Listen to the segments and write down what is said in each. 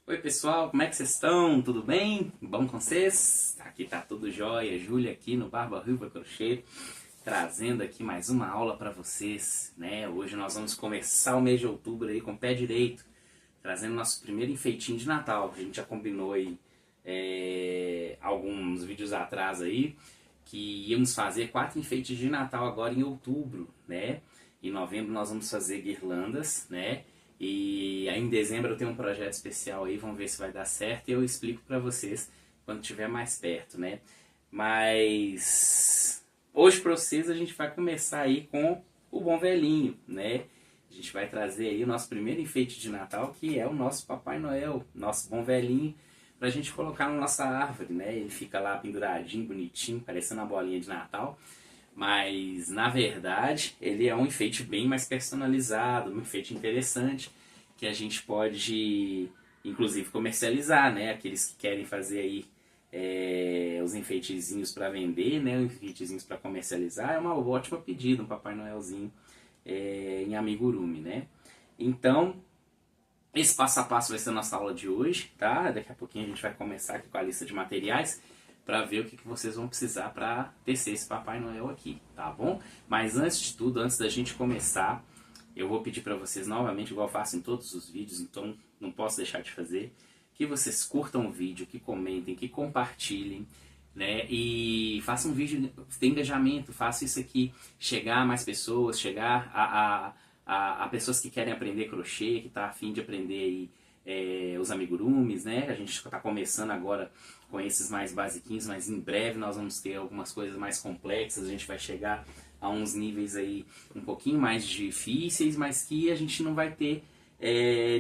Oi pessoal, como é que vocês estão? Tudo bem? Bom com vocês? Aqui tá tudo jóia, Júlia aqui no Barba Ruiva Crochê, trazendo aqui mais uma aula para vocês, né? Hoje nós vamos começar o mês de outubro aí com o pé direito, trazendo nosso primeiro enfeitinho de Natal. A gente já combinou aí alguns vídeos atrás aí, que íamos fazer 4 enfeites de Natal agora em outubro, né? Em novembro nós vamos fazer guirlandas, né? E aí em dezembro eu tenho um projeto especial aí, vamos ver se vai dar certo e eu explico pra vocês quando estiver mais perto, né? Mas hoje pra vocês a gente vai começar aí com o Bom Velhinho, né? A gente vai trazer aí o nosso primeiro enfeite de Natal, que é o nosso Papai Noel, nosso Bom Velhinho, pra gente colocar na nossa árvore, né? Ele fica lá penduradinho, bonitinho, parecendo uma bolinha de Natal. Mas, na verdade, ele é um enfeite bem mais personalizado, um enfeite interessante, que a gente pode, inclusive, comercializar, né? Aqueles que querem fazer aí os enfeitezinhos para vender, né? Os enfeitezinhos para comercializar, é uma ótima pedida, um Papai Noelzinho em amigurumi, né? Então, esse passo a passo vai ser a nossa aula de hoje, tá? Daqui a pouquinho a gente vai começar aqui com a lista de materiais, para ver o que vocês vão precisar para tecer esse Papai Noel aqui, tá bom? Mas antes de tudo, antes da gente começar, eu vou pedir para vocês novamente, igual eu faço em todos os vídeos, então não posso deixar de fazer, que vocês curtam o vídeo, que comentem, que compartilhem, né? E façam um vídeo de engajamento, faça isso aqui chegar a mais pessoas, chegar a pessoas que querem aprender crochê, que tá a fim de aprender aí os amigurumis, né? A gente está começando agora com esses mais basiquinhos, mas em breve nós vamos ter algumas coisas mais complexas, a gente vai chegar a uns níveis aí um pouquinho mais difíceis, mas que a gente não vai ter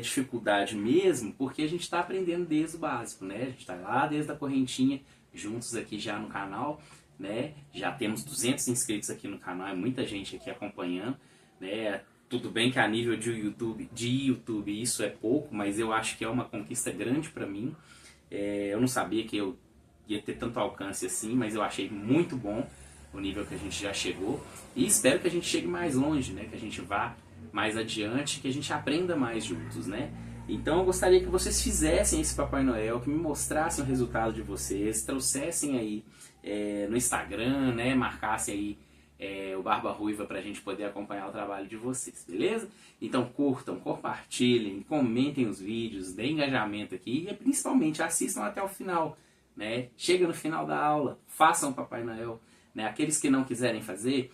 dificuldade mesmo, porque a gente está aprendendo desde o básico, né? A gente está lá desde a correntinha, juntos aqui já no canal, né? Já temos 200 inscritos aqui no canal, é muita gente aqui acompanhando, né? Tudo bem que a nível de YouTube isso é pouco, mas eu acho que é uma conquista grande para mim. Eu não sabia que eu ia ter tanto alcance assim, mas eu achei muito bom o nível que a gente já chegou. E espero que a gente chegue mais longe, né? Que a gente vá mais adiante, que a gente aprenda mais juntos, né? Então eu gostaria que vocês fizessem esse Papai Noel, que me mostrassem o resultado de vocês, trouxessem aí no Instagram, né? Marcassem aí o Barba Ruiva para a gente poder acompanhar o trabalho de vocês, beleza? Então curtam, compartilhem, comentem os vídeos, deem engajamento aqui e principalmente assistam até o final, né? Chega no final da aula, façam o Papai Noel, né? Aqueles que não quiserem fazer,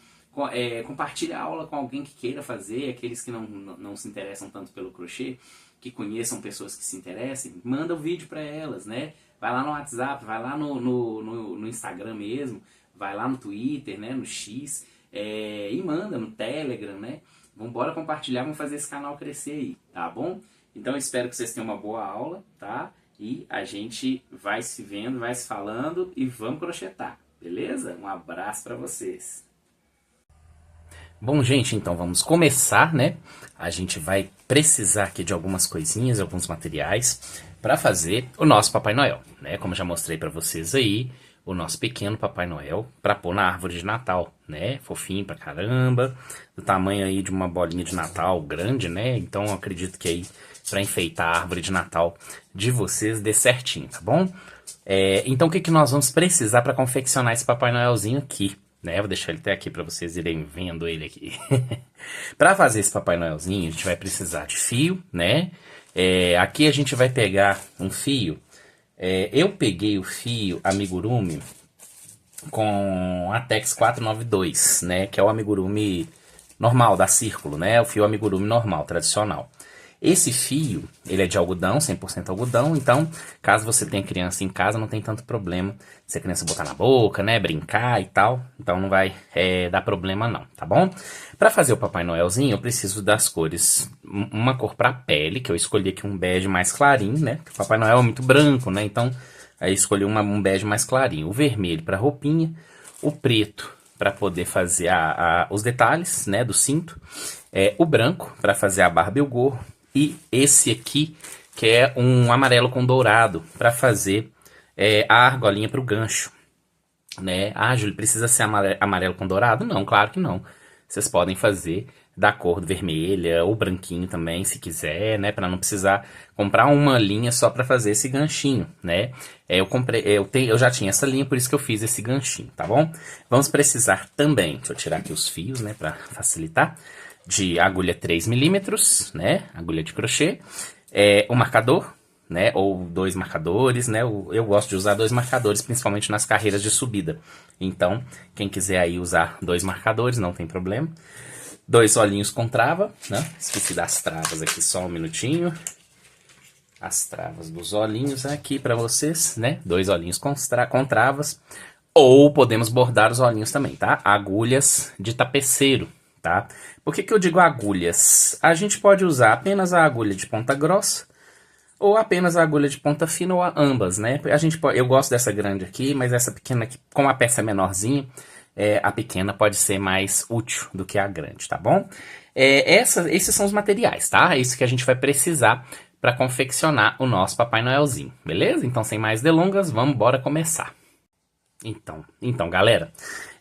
compartilhe a aula com alguém que queira fazer, aqueles que não se interessam tanto pelo crochê, que conheçam pessoas que se interessem, manda o vídeo para elas, né? Vai lá no WhatsApp, vai lá no Instagram mesmo, vai lá no Twitter, né, no X, e manda no Telegram, né? Vambora compartilhar, vamos fazer esse canal crescer aí, tá bom? Então eu espero que vocês tenham uma boa aula, tá? E a gente vai se vendo, vai se falando e vamos crochetar, beleza? Um abraço para vocês. Bom, gente, então vamos começar, né? A gente vai precisar aqui de algumas coisinhas, alguns materiais para fazer o nosso Papai Noel, né? Como eu já mostrei para vocês aí, o nosso pequeno Papai Noel para pôr na árvore de Natal, né? Fofinho pra caramba, do tamanho aí de uma bolinha de Natal grande, né? Então eu acredito que aí para enfeitar a árvore de Natal de vocês dê certinho, tá bom? Então o que nós vamos precisar para confeccionar esse Papai Noelzinho aqui, né? Vou deixar ele até aqui para vocês irem vendo ele aqui. Para fazer esse Papai Noelzinho a gente vai precisar de fio, né? Aqui a gente vai pegar um fio. Eu peguei o fio amigurumi com a Tex 492, né, que é o amigurumi normal, da Círculo, né, o fio amigurumi normal, tradicional. Esse fio, ele é de algodão, 100% algodão, então, caso você tenha criança em casa, não tem tanto problema se a criança botar na boca, né, brincar e tal, então não vai dar problema não, tá bom? Para fazer o Papai Noelzinho, eu preciso das cores, uma cor para pele, que eu escolhi aqui um bege mais clarinho, né, porque o Papai Noel é muito branco, né, então aí escolhi um bege mais clarinho, o vermelho para roupinha, o preto para poder fazer os detalhes, né, do cinto, o branco para fazer a barba e o gorro, e esse aqui, que é um amarelo com dourado, para fazer a argolinha para o gancho, né? Ah, Júlio, precisa ser amarelo com dourado? Não, claro que não. Vocês podem fazer da cor vermelha ou branquinho também, se quiser, né? Para não precisar comprar uma linha só para fazer esse ganchinho, né? Eu já tinha essa linha, por isso que eu fiz esse ganchinho, tá bom? Vamos precisar também, deixa eu tirar aqui os fios, né, para facilitar, de agulha 3 milímetros, né? Agulha de crochê, o marcador, né? Ou 2 marcadores, né? Eu gosto de usar 2 marcadores, principalmente nas carreiras de subida. Então, quem quiser aí usar 2 marcadores, não tem problema. 2 olhinhos com trava, né? Esqueci das travas aqui, só um minutinho. As travas dos olhinhos aqui para vocês, né? 2 olhinhos com travas. Ou podemos bordar os olhinhos também, tá? Agulhas de tapeceiro, tá? Por que eu digo agulhas? A gente pode usar apenas a agulha de ponta grossa ou apenas a agulha de ponta fina ou ambas, né? Eu gosto dessa grande aqui, mas essa pequena aqui, como a peça é menorzinha, a pequena pode ser mais útil do que a grande, tá bom? Esses são os materiais, tá? É isso que a gente vai precisar para confeccionar o nosso Papai Noelzinho, beleza? Então, sem mais delongas, vamos embora começar. Então, galera,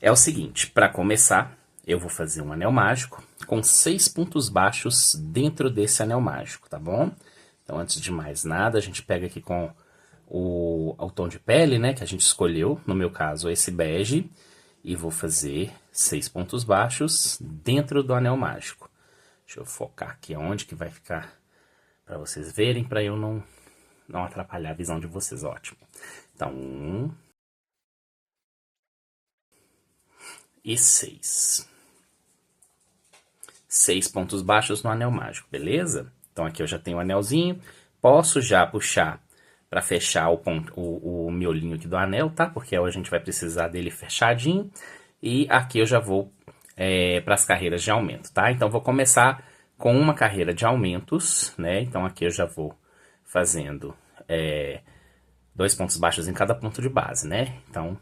é o seguinte, para começar, eu vou fazer um anel mágico com 6 pontos baixos dentro desse anel mágico, tá bom? Então, antes de mais nada, a gente pega aqui com o tom de pele, né, que a gente escolheu, no meu caso, esse bege, e vou fazer 6 pontos baixos dentro do anel mágico. Deixa eu focar aqui onde que vai ficar para vocês verem, para eu não atrapalhar a visão de vocês, ótimo. Então, 1 e 6. 6 pontos baixos no anel mágico, beleza? Então aqui eu já tenho o anelzinho, posso já puxar para fechar o miolinho aqui do anel, tá? Porque a gente vai precisar dele fechadinho. E aqui eu já vou para as carreiras de aumento, tá? Então vou começar com uma carreira de aumentos, né? Então aqui eu já vou fazendo 2 pontos baixos em cada ponto de base, né? Então,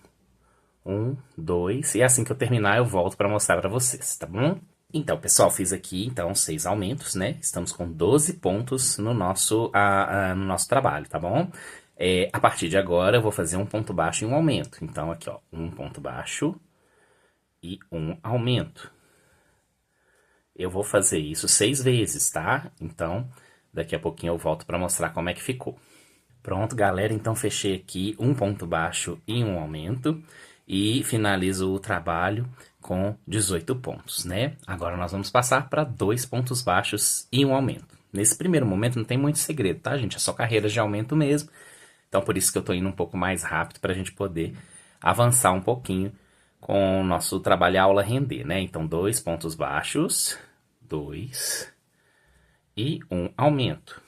1, 2, e assim que eu terminar eu volto para mostrar para vocês, tá bom? Então, pessoal, fiz aqui, então, 6 aumentos, né? Estamos com 12 pontos no nosso trabalho, tá bom? A partir de agora, eu vou fazer um ponto baixo e um aumento. Então, aqui, ó, um ponto baixo e um aumento. Eu vou fazer isso 6 vezes, tá? Então, daqui a pouquinho eu volto para mostrar como é que ficou. Pronto, galera, então fechei aqui um ponto baixo e um aumento. E finalizo o trabalho com 18 pontos, né? Agora nós vamos passar para 2 pontos baixos e um aumento. Nesse primeiro momento não tem muito segredo, tá, gente? É só carreiras de aumento mesmo. Então por isso que eu tô indo um pouco mais rápido para a gente poder avançar um pouquinho com o nosso trabalho e aula render, né? Então 2 pontos baixos, 2 e um aumento.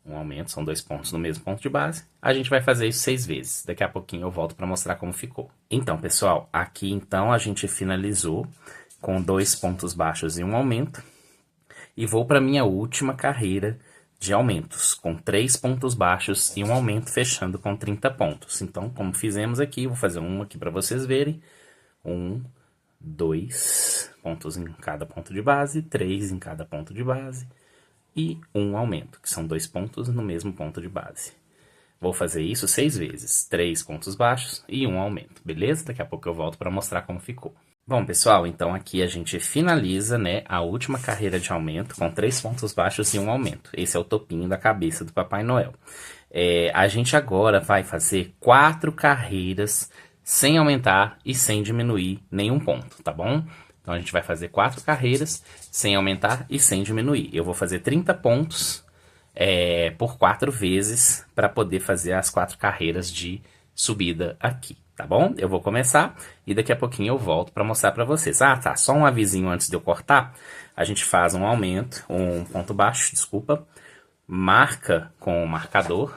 Um aumento, são 2 pontos no mesmo ponto de base. A gente vai fazer isso 6 vezes. Daqui a pouquinho eu volto para mostrar como ficou. Então, pessoal, aqui então a gente finalizou com 2 pontos baixos e um aumento. E vou para minha última carreira de aumentos, com 3 pontos baixos e um aumento, fechando com 30 pontos. Então, como fizemos aqui, vou fazer um aqui para vocês verem. 1, 2 pontos em cada ponto de base, 3 em cada ponto de base. E um aumento, que são 2 pontos no mesmo ponto de base. Vou fazer isso 6 vezes, 3 pontos baixos e um aumento, beleza? Daqui a pouco eu volto para mostrar como ficou. Bom, pessoal, então aqui a gente finaliza, né, a última carreira de aumento com 3 pontos baixos e um aumento. Esse é o topinho da cabeça do Papai Noel. A gente agora vai fazer 4 carreiras sem aumentar e sem diminuir nenhum ponto, tá bom? Então, a gente vai fazer 4 carreiras sem aumentar e sem diminuir. Eu vou fazer 30 pontos por 4 vezes para poder fazer as 4 carreiras de subida aqui, tá bom? Eu vou começar e daqui a pouquinho eu volto para mostrar para vocês. Ah, tá, só um avisinho antes de eu cortar. A gente faz um aumento, um ponto baixo, desculpa, marca com o marcador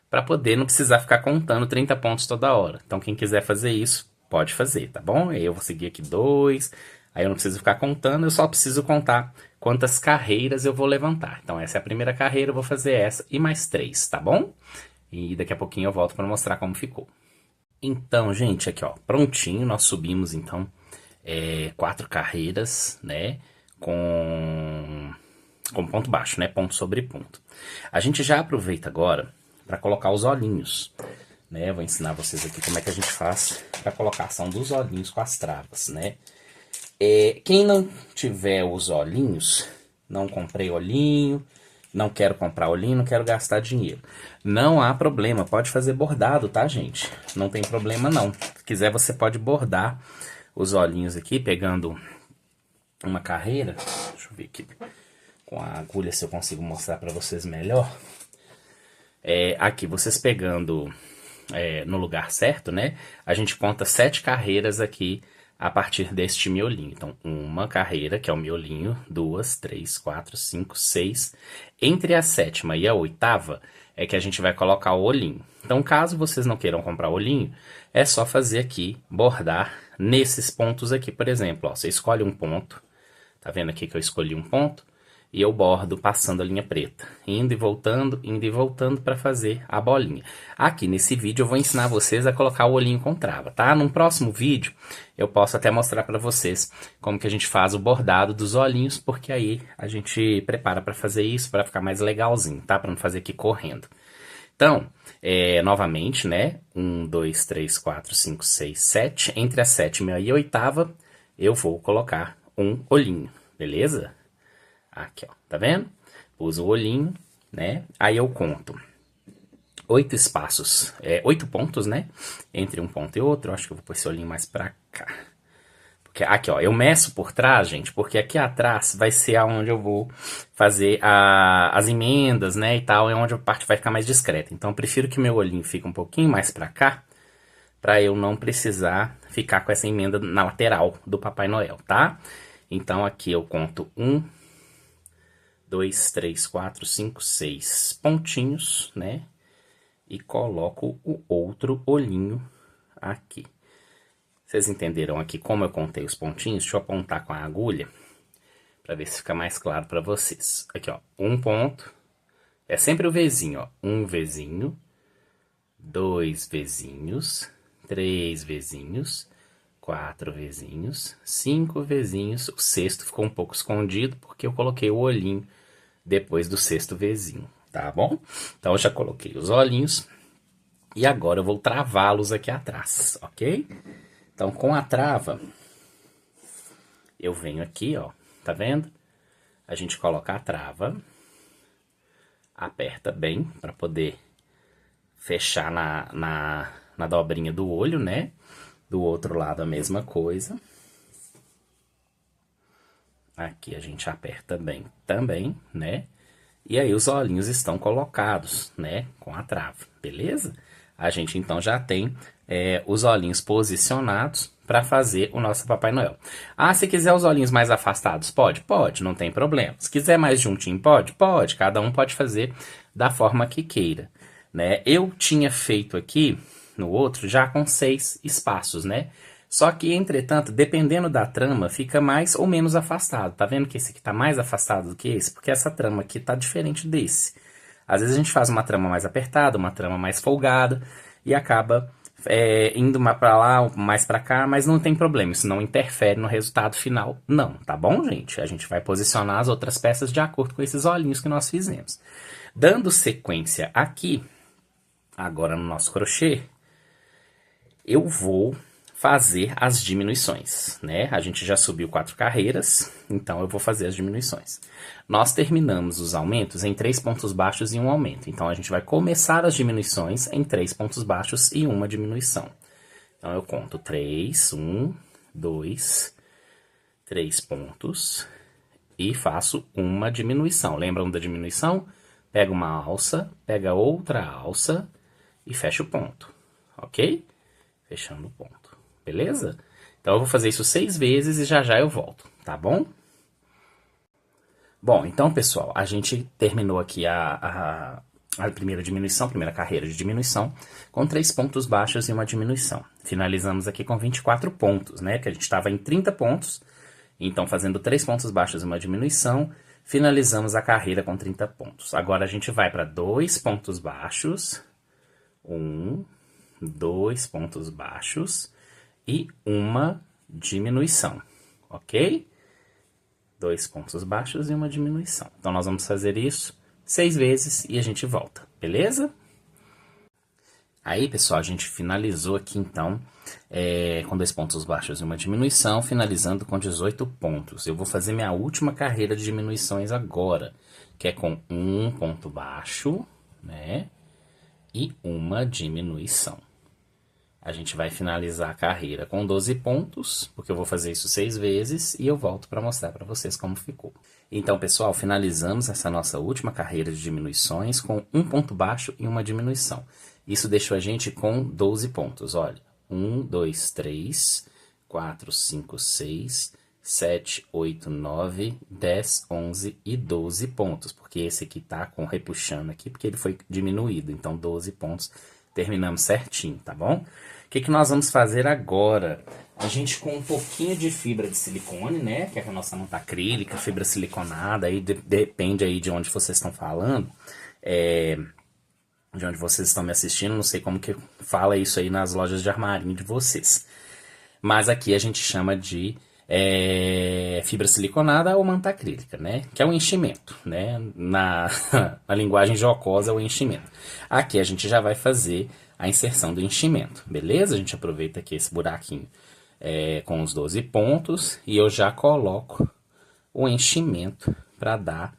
para poder não precisar ficar contando 30 pontos toda hora. Então, quem quiser fazer isso, pode fazer, tá bom? Aí eu vou seguir aqui 2, aí eu não preciso ficar contando, eu só preciso contar quantas carreiras eu vou levantar. Então essa é a primeira carreira, eu vou fazer essa e mais 3, tá bom? E daqui a pouquinho eu volto para mostrar como ficou. Então, gente, aqui ó, prontinho, nós subimos então 4 carreiras, né, com ponto baixo, né, ponto sobre ponto. A gente já aproveita agora para colocar os olhinhos. Né, vou ensinar vocês aqui como é que a gente faz para a colocação dos olhinhos com as travas, né? Quem não tiver os olhinhos, não comprei olhinho, não quero comprar olhinho, não quero gastar dinheiro. Não há problema, pode fazer bordado, tá, gente? Não tem problema não. Se quiser, você pode bordar os olhinhos aqui, pegando uma carreira. Deixa eu ver aqui com a agulha se eu consigo mostrar para vocês melhor. Aqui, vocês pegando no lugar certo, né? A gente conta 7 carreiras aqui a partir deste miolinho. Então, uma carreira, que é o miolinho, 2, 3, 4, 5, 6. Entre a 7ª e a 8ª é que a gente vai colocar o olhinho. Então, caso vocês não queiram comprar olhinho, é só fazer aqui, bordar nesses pontos aqui, por exemplo. Ó, você escolhe um ponto, tá vendo aqui que eu escolhi um ponto? E eu bordo passando a linha preta, indo e voltando para fazer a bolinha. Aqui nesse vídeo eu vou ensinar vocês a colocar o olhinho com trava, tá? Num próximo vídeo eu posso até mostrar para vocês como que a gente faz o bordado dos olhinhos, porque aí a gente prepara para fazer isso, para ficar mais legalzinho, tá? Para não fazer aqui correndo. Então, novamente, né? 1, 2, 3, 4, 5, 6, 7. Entre a 7ª e a 8ª eu vou colocar um olhinho, beleza? Aqui, ó, tá vendo? Pus o olhinho, né? Aí eu conto 8 espaços, 8 pontos, né? Entre um ponto e outro. Eu acho que eu vou pôr esse olhinho mais pra cá. Porque aqui, ó, eu meço por trás, gente, porque aqui atrás vai ser aonde eu vou fazer as emendas, né, e tal, é onde a parte vai ficar mais discreta. Então, eu prefiro que meu olhinho fique um pouquinho mais pra cá, pra eu não precisar ficar com essa emenda na lateral do Papai Noel, tá? Então, aqui eu conto 1, 2, 3, 4, 5, 6 pontinhos, né? E coloco o outro olhinho aqui. Vocês entenderam aqui como eu contei os pontinhos? Deixa eu apontar com a agulha para ver se fica mais claro para vocês. Aqui, ó, um ponto. É sempre o Vzinho, ó. Um Vzinho, 2 Vzinhos, 3 Vzinhos, 4 Vzinhos, 5 Vzinhos. O sexto ficou um pouco escondido porque eu coloquei o olhinho depois do sexto Vzinho, tá bom? Então eu já coloquei os olhinhos e agora eu vou travá-los aqui atrás, ok? Então com a trava, eu venho aqui, ó, tá vendo? A gente coloca a trava, aperta bem para poder fechar na dobrinha do olho, né? Do outro lado a mesma coisa. Aqui a gente aperta bem também, né? E aí os olhinhos estão colocados, né? Com a trava, beleza? A gente então já tem os olhinhos posicionados para fazer o nosso Papai Noel. Ah, se quiser os olhinhos mais afastados, pode? Pode, não tem problema. Se quiser mais juntinho, pode? Pode. Cada um pode fazer da forma que queira, né? Eu tinha feito aqui no outro já com 6 espaços, né? Só que, entretanto, dependendo da trama, fica mais ou menos afastado. Tá vendo que esse aqui tá mais afastado do que esse? Porque essa trama aqui tá diferente desse. Às vezes a gente faz uma trama mais apertada, uma trama mais folgada, e acaba indo mais pra lá, mais pra cá, mas não tem problema. Isso não interfere no resultado final, não. Tá bom, gente? A gente vai posicionar as outras peças de acordo com esses olhinhos que nós fizemos. Dando sequência aqui, agora no nosso crochê, eu vou fazer as diminuições, né? A gente já subiu 4 carreiras, então eu vou fazer as diminuições. Nós terminamos os aumentos em 3 pontos baixos e um aumento. Então, a gente vai começar as diminuições em 3 pontos baixos e uma diminuição. Então, eu conto 3, 1, 2, 3 pontos e faço uma diminuição. Lembram da diminuição? Pega uma alça, pega outra alça e fecha o ponto, ok? Fechando o ponto. Beleza? Então eu vou fazer isso 6 vezes e já já eu volto, tá bom? Bom, então pessoal, a gente terminou aqui a primeira diminuição, primeira carreira de diminuição, com 3 pontos baixos e uma diminuição. Finalizamos aqui com 24 pontos, né? Que a gente estava em 30 pontos, então fazendo 3 pontos baixos e uma diminuição, finalizamos a carreira com 30 pontos. Agora a gente vai para 2 pontos baixos, 1, 2 pontos baixos e uma diminuição, ok? 2 pontos baixos e uma diminuição. Então, nós vamos fazer isso 6 vezes e a gente volta, beleza? Aí, pessoal, a gente finalizou aqui, então, com 2 pontos baixos e uma diminuição, finalizando com 18 pontos. Eu vou fazer minha última carreira de diminuições agora, que é com 1 ponto baixo, né, e uma diminuição. A gente vai finalizar a carreira com 12 pontos, porque eu vou fazer isso 6 vezes, e eu volto para mostrar para vocês como ficou. Então, pessoal, finalizamos essa nossa última carreira de diminuições com 1 ponto baixo e uma diminuição. Isso deixou a gente com 12 pontos, olha. 1, 2, 3, 4, 5, 6, 7, 8, 9, 10, 11 e 12 pontos. Porque esse aqui tá com repuxando aqui, porque ele foi diminuído. Então, 12 pontos, terminamos certinho, tá bom? O que nós vamos fazer agora? A gente com um pouquinho de fibra de silicone, né? Que é a nossa manta acrílica, fibra siliconada, aí depende aí de onde vocês estão falando. De onde vocês estão me assistindo, não sei como que fala isso aí nas lojas de armarinho de vocês. Mas aqui a gente chama de fibra siliconada ou manta acrílica, né? Que é o enchimento, né? Na linguagem jocosa é o enchimento. Aqui a gente já vai fazer a inserção do enchimento, beleza? A gente aproveita aqui esse buraquinho com os 12 pontos e eu já coloco o enchimento para dar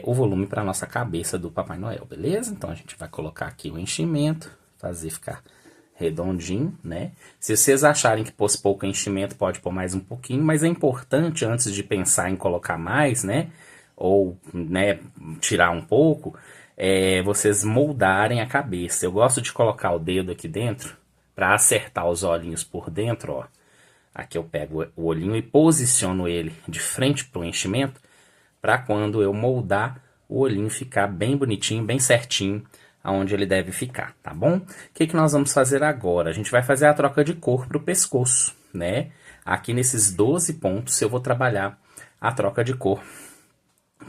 o volume para nossa cabeça do Papai Noel, beleza? Então a gente vai colocar aqui o enchimento, fazer ficar redondinho, né? Se vocês acharem que pôs pouco enchimento, pode pôr mais um pouquinho, mas é importante, antes de pensar em colocar mais, né? Ou, né, tirar um pouco, vocês moldarem a cabeça. Eu gosto de colocar o dedo aqui dentro, para acertar os olhinhos por dentro, ó. Aqui eu pego o olhinho e posiciono ele de frente para o enchimento, para quando eu moldar, o olhinho ficar bem bonitinho, bem certinho, aonde ele deve ficar, tá bom? O que nós vamos fazer agora? A gente vai fazer a troca de cor para o pescoço, né? Aqui nesses 12 pontos eu vou trabalhar a troca de cor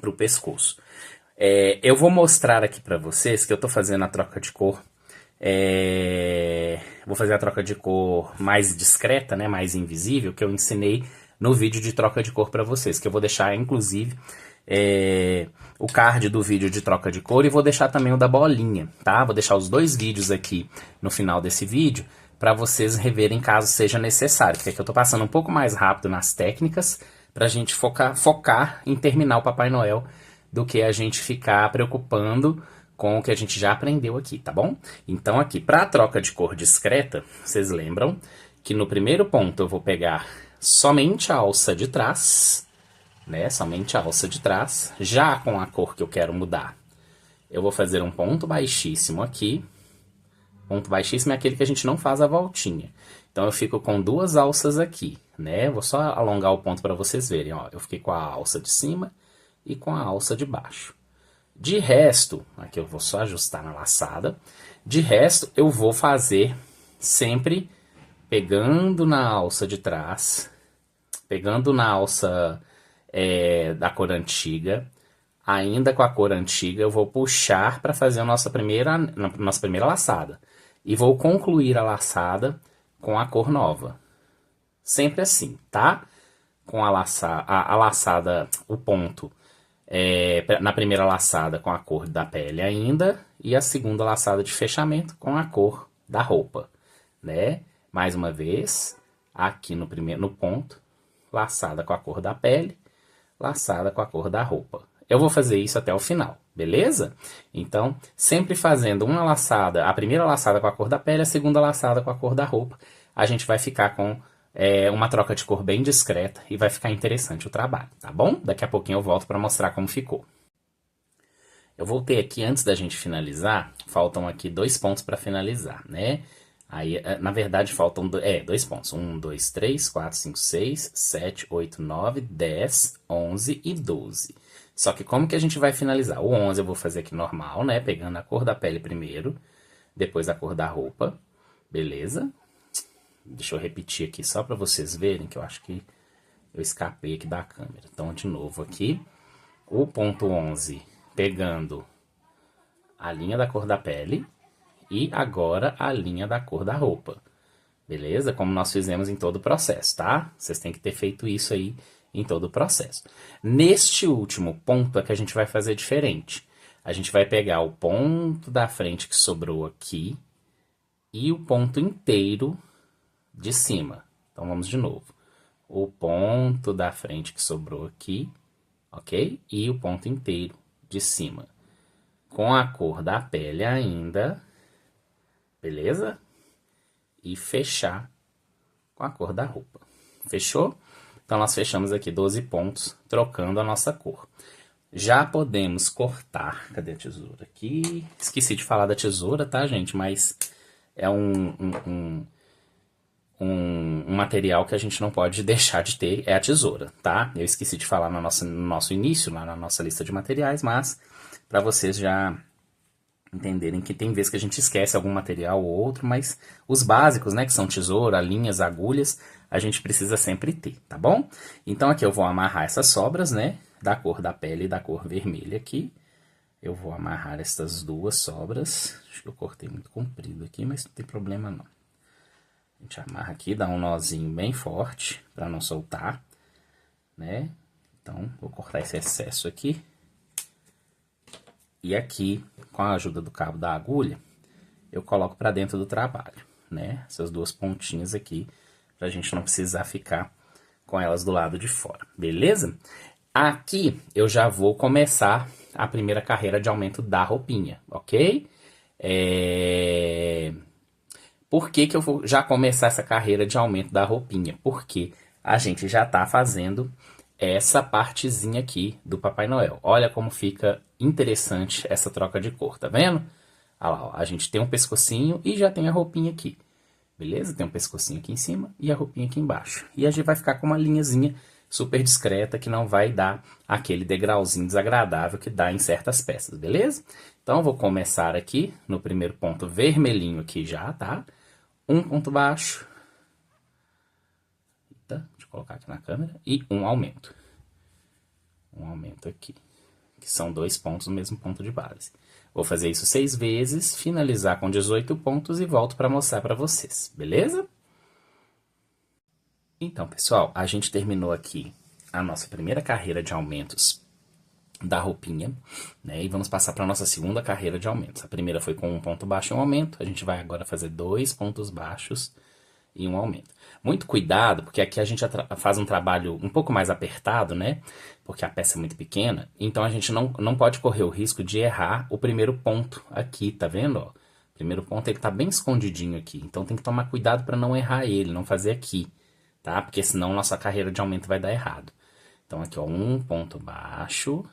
para o pescoço. Eu vou mostrar aqui para vocês que eu tô fazendo a troca de cor. Vou fazer a troca de cor mais discreta, né? Mais invisível, que eu ensinei no vídeo de troca de cor para vocês, que eu vou deixar, inclusive, o card do vídeo de troca de cor e vou deixar também o da bolinha, tá? Vou deixar os 2 vídeos aqui no final desse vídeo para vocês reverem caso seja necessário, porque aqui eu tô passando um pouco mais rápido nas técnicas pra gente focar em terminar o Papai Noel do que a gente ficar preocupando com o que a gente já aprendeu aqui, tá bom? Então aqui, para a troca de cor discreta, vocês lembram que no primeiro ponto eu vou pegar somente a alça de trás, né? Somente a alça de trás, já com a cor que eu quero mudar. Eu vou fazer um ponto baixíssimo aqui. Ponto baixíssimo é aquele que a gente não faz a voltinha. Então eu fico com 2 alças aqui, né? Vou só alongar o ponto para vocês verem, ó. Eu fiquei com a alça de cima e com a alça de baixo. De resto, aqui eu vou só ajustar na laçada. De resto, eu vou fazer sempre pegando na alça de trás, pegando na alça da cor antiga, ainda com a cor antiga, eu vou puxar para fazer a nossa primeira laçada. E vou concluir a laçada com a cor nova. Sempre assim, tá? Com a laçada, o ponto na primeira laçada com a cor da pele ainda, e a segunda laçada de fechamento com a cor da roupa, né? Mais uma vez, aqui no ponto, laçada com a cor da pele, laçada com a cor da roupa. Eu vou fazer isso até o final, beleza? Então, sempre fazendo uma laçada, a primeira laçada com a cor da pele, a segunda laçada com a cor da roupa, a gente vai ficar com uma troca de cor bem discreta e vai ficar interessante o trabalho, tá bom? Daqui a pouquinho eu volto para mostrar como ficou. Eu voltei aqui, antes da gente finalizar, faltam aqui 2 pontos para finalizar, né? Aí, na verdade, faltam 2 pontos. 1, 2, 3, 4, 5, 6, 7, 8, 9, 10, 11 e 12. Só que como que a gente vai finalizar? O 11 eu vou fazer aqui normal, né? Pegando a cor da pele primeiro, depois a cor da roupa, beleza? Deixa eu repetir aqui só para vocês verem, que eu acho que eu escapei aqui da câmera. Então, de novo aqui, o ponto 11 pegando a linha da cor da pele e agora a linha da cor da roupa. Beleza? Como nós fizemos em todo o processo, tá? Vocês têm que ter feito isso aí em todo o processo. Neste último ponto é que a gente vai fazer diferente. A gente vai pegar o ponto da frente que sobrou aqui, e o ponto inteiro de cima. Então, vamos de novo. O ponto da frente que sobrou aqui, ok? E o ponto inteiro de cima. Com a cor da pele ainda, beleza? E fechar com a cor da roupa. Fechou? Então, nós fechamos aqui 12 pontos, trocando a nossa cor. Já podemos cortar. Cadê a tesoura aqui? Esqueci de falar da tesoura, tá, gente? Mas é um material que a gente não pode deixar de ter, é a tesoura, tá? Eu esqueci de falar no nosso início, lá na nossa lista de materiais, mas para vocês já entenderem que tem vezes que a gente esquece algum material ou outro, mas os básicos, né, que são tesoura, linhas, agulhas, a gente precisa sempre ter, tá bom? Então aqui eu vou amarrar essas sobras, né, da cor da pele e da cor vermelha aqui. Eu vou amarrar essas duas sobras. Acho que eu cortei muito comprido aqui, mas não tem problema não. A gente amarra aqui, dá um nozinho bem forte para não soltar, né? Então, vou cortar esse excesso aqui. E aqui, com a ajuda do cabo da agulha, eu coloco para dentro do trabalho, né? Essas duas pontinhas aqui, pra gente não precisar ficar com elas do lado de fora, beleza? Aqui, eu já vou começar a primeira carreira de aumento da roupinha, ok? Por que que eu vou já começar essa carreira de aumento da roupinha? Porque a gente já tá fazendo essa partezinha aqui do Papai Noel. Olha como fica interessante essa troca de cor, tá vendo? Olha lá, ó, a gente tem um pescocinho e já tem a roupinha aqui. Beleza? Tem um pescocinho aqui em cima e a roupinha aqui embaixo. E a gente vai ficar com uma linhazinha super discreta que não vai dar aquele degrauzinho desagradável que dá em certas peças, beleza? Então, eu vou começar aqui no primeiro ponto vermelhinho aqui já, tá? Um ponto baixo. Eita, deixa eu colocar aqui na câmera. E um aumento. Um aumento aqui. Que são 2 pontos no mesmo ponto de base. Vou fazer isso 6 vezes, finalizar com 18 pontos e volto para mostrar para vocês, beleza? Então, pessoal, a gente terminou aqui a nossa primeira carreira de aumentos da roupinha, né? E vamos passar para a nossa segunda carreira de aumentos. A primeira foi com um ponto baixo e um aumento. A gente vai agora fazer 2 pontos baixos e um aumento. Muito cuidado, porque aqui a gente faz um trabalho um pouco mais apertado, né? Porque a peça é muito pequena. Então a gente não pode correr o risco de errar o primeiro ponto aqui, tá vendo? Ó? O primeiro ponto ele tá bem escondidinho aqui. Então tem que tomar cuidado para não errar ele, não fazer aqui, tá? Porque senão nossa carreira de aumento vai dar errado. Então aqui, ó, um ponto baixo,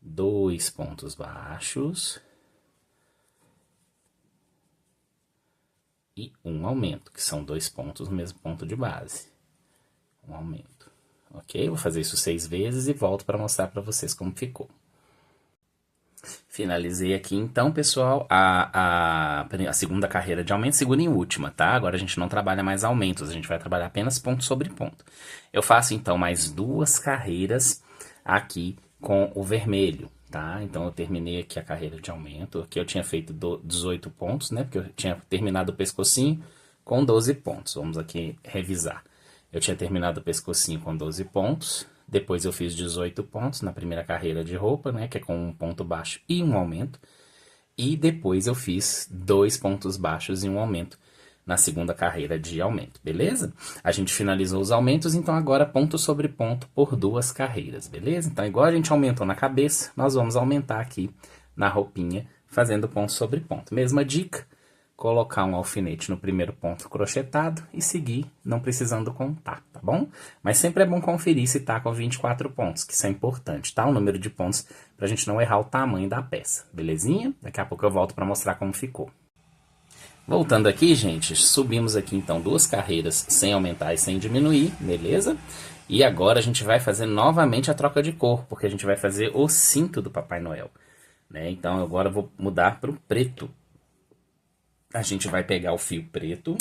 2 pontos baixos e um aumento, que são 2 pontos no mesmo ponto de base. Um aumento, ok? Vou fazer isso 6 vezes e volto para mostrar para vocês como ficou. Finalizei aqui, então, pessoal, a segunda carreira de aumento, segunda e última, tá? Agora a gente não trabalha mais aumentos, a gente vai trabalhar apenas ponto sobre ponto. Eu faço, então, mais 2 carreiras aqui com o vermelho, tá? Então, eu terminei aqui a carreira de aumento. Aqui eu tinha feito 18 pontos, né? Porque eu tinha terminado o pescocinho com 12 pontos. Vamos aqui revisar. Eu tinha terminado o pescocinho com 12 pontos. Depois eu fiz 18 pontos na primeira carreira de roupa, né? Que é com um ponto baixo e um aumento. E depois eu fiz 2 pontos baixos e um aumento na segunda carreira de aumento, beleza? A gente finalizou os aumentos, então agora ponto sobre ponto por 2 carreiras, beleza? Então, igual a gente aumentou na cabeça, nós vamos aumentar aqui na roupinha, fazendo ponto sobre ponto. Mesma dica, colocar um alfinete no primeiro ponto crochetado e seguir, não precisando contar, tá bom? Mas sempre é bom conferir se tá com 24 pontos, que isso é importante, tá? O número de pontos pra gente não errar o tamanho da peça, belezinha? Daqui a pouco eu volto pra mostrar como ficou. Voltando aqui, gente, subimos aqui então 2 carreiras sem aumentar e sem diminuir, beleza? E agora a gente vai fazer novamente a troca de cor, porque a gente vai fazer o cinto do Papai Noel, né? Então agora eu vou mudar para o preto. A gente vai pegar o fio preto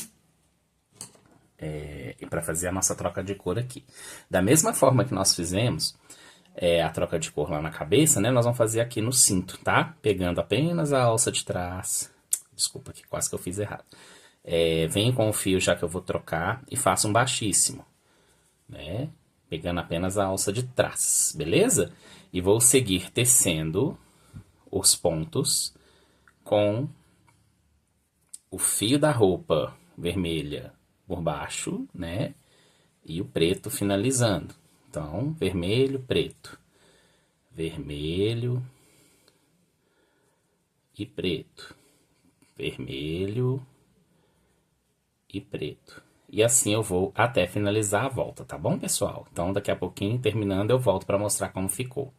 para fazer a nossa troca de cor aqui. Da mesma forma que nós fizemos a troca de cor lá na cabeça, né? Nós vamos fazer aqui no cinto, tá? Pegando apenas a alça de trás. Desculpa que quase que eu fiz errado. Venho com o fio já que eu vou trocar e faço um baixíssimo, né? Pegando apenas a alça de trás, beleza? E vou seguir tecendo os pontos com o fio da roupa vermelha por baixo, né? E o preto finalizando. Então, vermelho, preto. Vermelho e preto. Vermelho e preto. E assim eu vou até finalizar a volta, tá bom, pessoal? Então, daqui a pouquinho, terminando, eu volto para mostrar como ficou.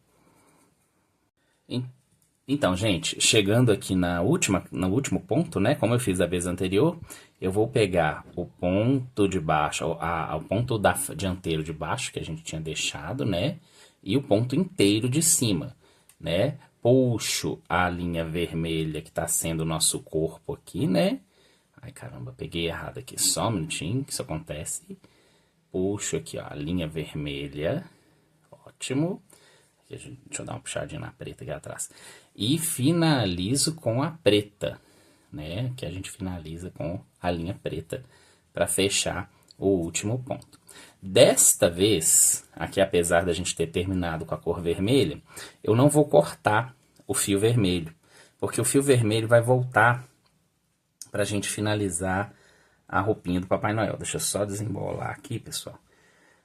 Então, gente, chegando aqui no último ponto, né? Como eu fiz da vez anterior, eu vou pegar o ponto de baixo, o ponto dianteiro de baixo que a gente tinha deixado, né? E o ponto inteiro de cima, né? Puxo a linha vermelha que tá sendo o nosso corpo aqui, né? Ai, caramba, peguei errado aqui. Só um minutinho que isso acontece. Puxo aqui, ó, a linha vermelha. Ótimo. Deixa eu dar uma puxadinha na preta aqui atrás. E finalizo com a preta, né? Que a gente finaliza com a linha preta para fechar o último ponto. Desta vez, aqui apesar da gente ter terminado com a cor vermelha, eu não vou cortar o fio vermelho, porque o fio vermelho vai voltar para a gente finalizar a roupinha do Papai Noel. Deixa eu só desembolar aqui, pessoal.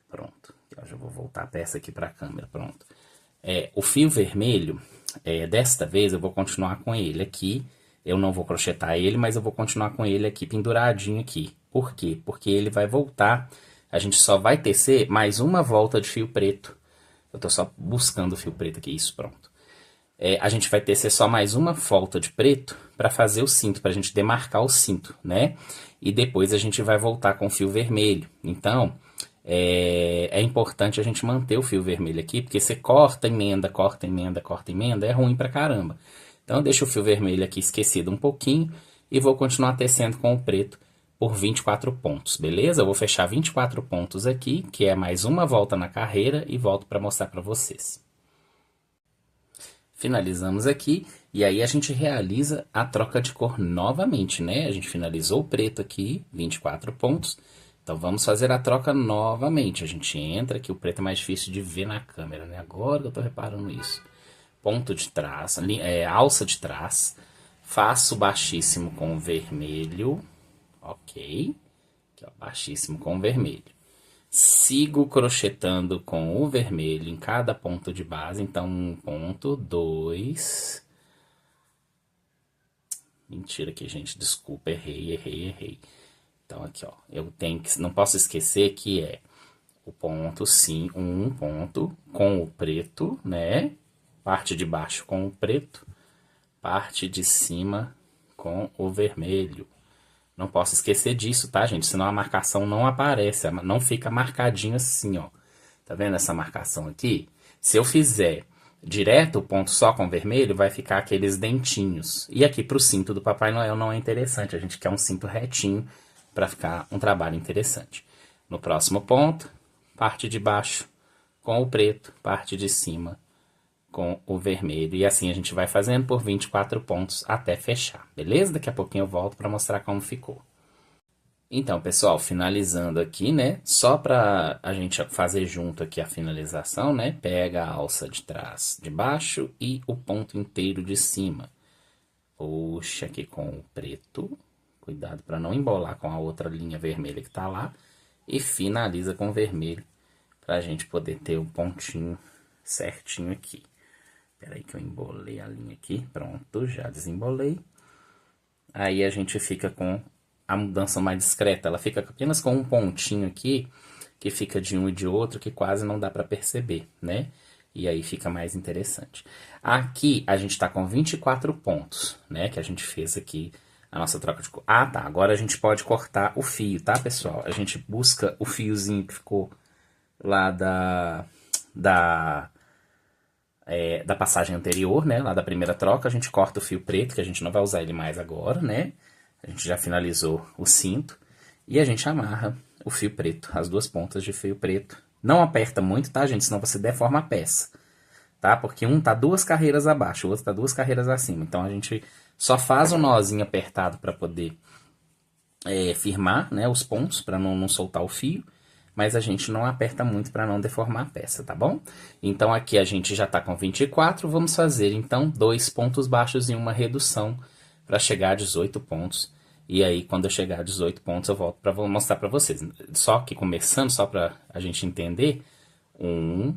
Pronto. Eu já vou voltar a peça aqui para a câmera. Pronto. O fio vermelho, desta vez eu vou continuar com ele aqui. Eu não vou crochetar ele, mas eu vou continuar com ele aqui penduradinho aqui. Por quê? Porque ele vai voltar. A gente só vai tecer mais uma volta de fio preto. Eu tô só buscando o fio preto aqui. Isso, pronto. A gente vai tecer só mais uma volta de preto para fazer o cinto, para a gente demarcar o cinto, né? E depois a gente vai voltar com o fio vermelho. Então, é importante a gente manter o fio vermelho aqui, porque você corta, emenda, corta, emenda, corta, emenda, é ruim pra caramba. Então, eu deixo o fio vermelho aqui esquecido um pouquinho e vou continuar tecendo com o preto por 24 pontos, beleza? Eu vou fechar 24 pontos aqui, que é mais uma volta na carreira e volto para mostrar para vocês. Finalizamos aqui e aí a gente realiza a troca de cor novamente, né? A gente finalizou o preto aqui, 24 pontos. Então, vamos fazer a troca novamente. A gente entra aqui, o preto é mais difícil de ver na câmera, né? Agora que eu tô reparando isso. Ponto de trás, alça de trás. Faço baixíssimo com vermelho. Ok. Aqui, ó, baixíssimo com vermelho. Sigo crochetando com o vermelho em cada ponto de base. Então, 1 ponto, 2. Mentira aqui, gente. Desculpa, errei. Então, aqui, ó, eu tenho que, não posso esquecer que é o ponto, sim, um ponto com o preto, né? Parte de baixo com o preto, parte de cima com o vermelho. Não posso esquecer disso, tá, gente? Senão a marcação não aparece, não fica marcadinho assim, ó. Tá vendo essa marcação aqui? Se eu fizer direto o ponto só com vermelho, vai ficar aqueles dentinhos. E aqui pro cinto do Papai Noel não é interessante, a gente quer um cinto retinho, para ficar um trabalho interessante. No próximo ponto, parte de baixo com o preto, parte de cima com o vermelho. E assim a gente vai fazendo por 24 pontos até fechar, beleza? Daqui a pouquinho eu volto para mostrar como ficou. Então, pessoal, finalizando aqui, né? Só para a gente fazer junto aqui a finalização, né? Pega a alça de trás de baixo e o ponto inteiro de cima. Puxa aqui com o preto. Cuidado para não embolar com a outra linha vermelha que tá lá. E finaliza com o vermelho, para a gente poder ter o pontinho certinho aqui. Espera aí que eu embolei a linha aqui. Pronto, já desembolei. Aí a gente fica com a mudança mais discreta. Ela fica apenas com um pontinho aqui, que fica de um e de outro, que quase não dá para perceber, né? E aí fica mais interessante. Aqui a gente tá com 24 pontos, né? Que a gente fez aqui a nossa troca de cor. Ah, tá. Agora a gente pode cortar o fio, tá, pessoal? A gente busca o fiozinho que ficou lá da passagem anterior, né? Lá da primeira troca. A gente corta o fio preto, que a gente não vai usar ele mais agora, né? A gente já finalizou o cinto. E a gente amarra o fio preto, as duas pontas de fio preto. Não aperta muito, tá, gente? Senão você deforma a peça, tá? Porque um tá 2 carreiras abaixo, o outro tá 2 carreiras acima. Então, a gente só faz um nozinho apertado para poder firmar, né, os pontos, para não soltar o fio. Mas a gente não aperta muito para não deformar a peça, tá bom? Então, aqui a gente já tá com 24. Vamos fazer, então, 2 pontos baixos e uma redução para chegar a 18 pontos. E aí, quando eu chegar a 18 pontos, eu volto para mostrar para vocês. Só que começando, só para a gente entender, 1,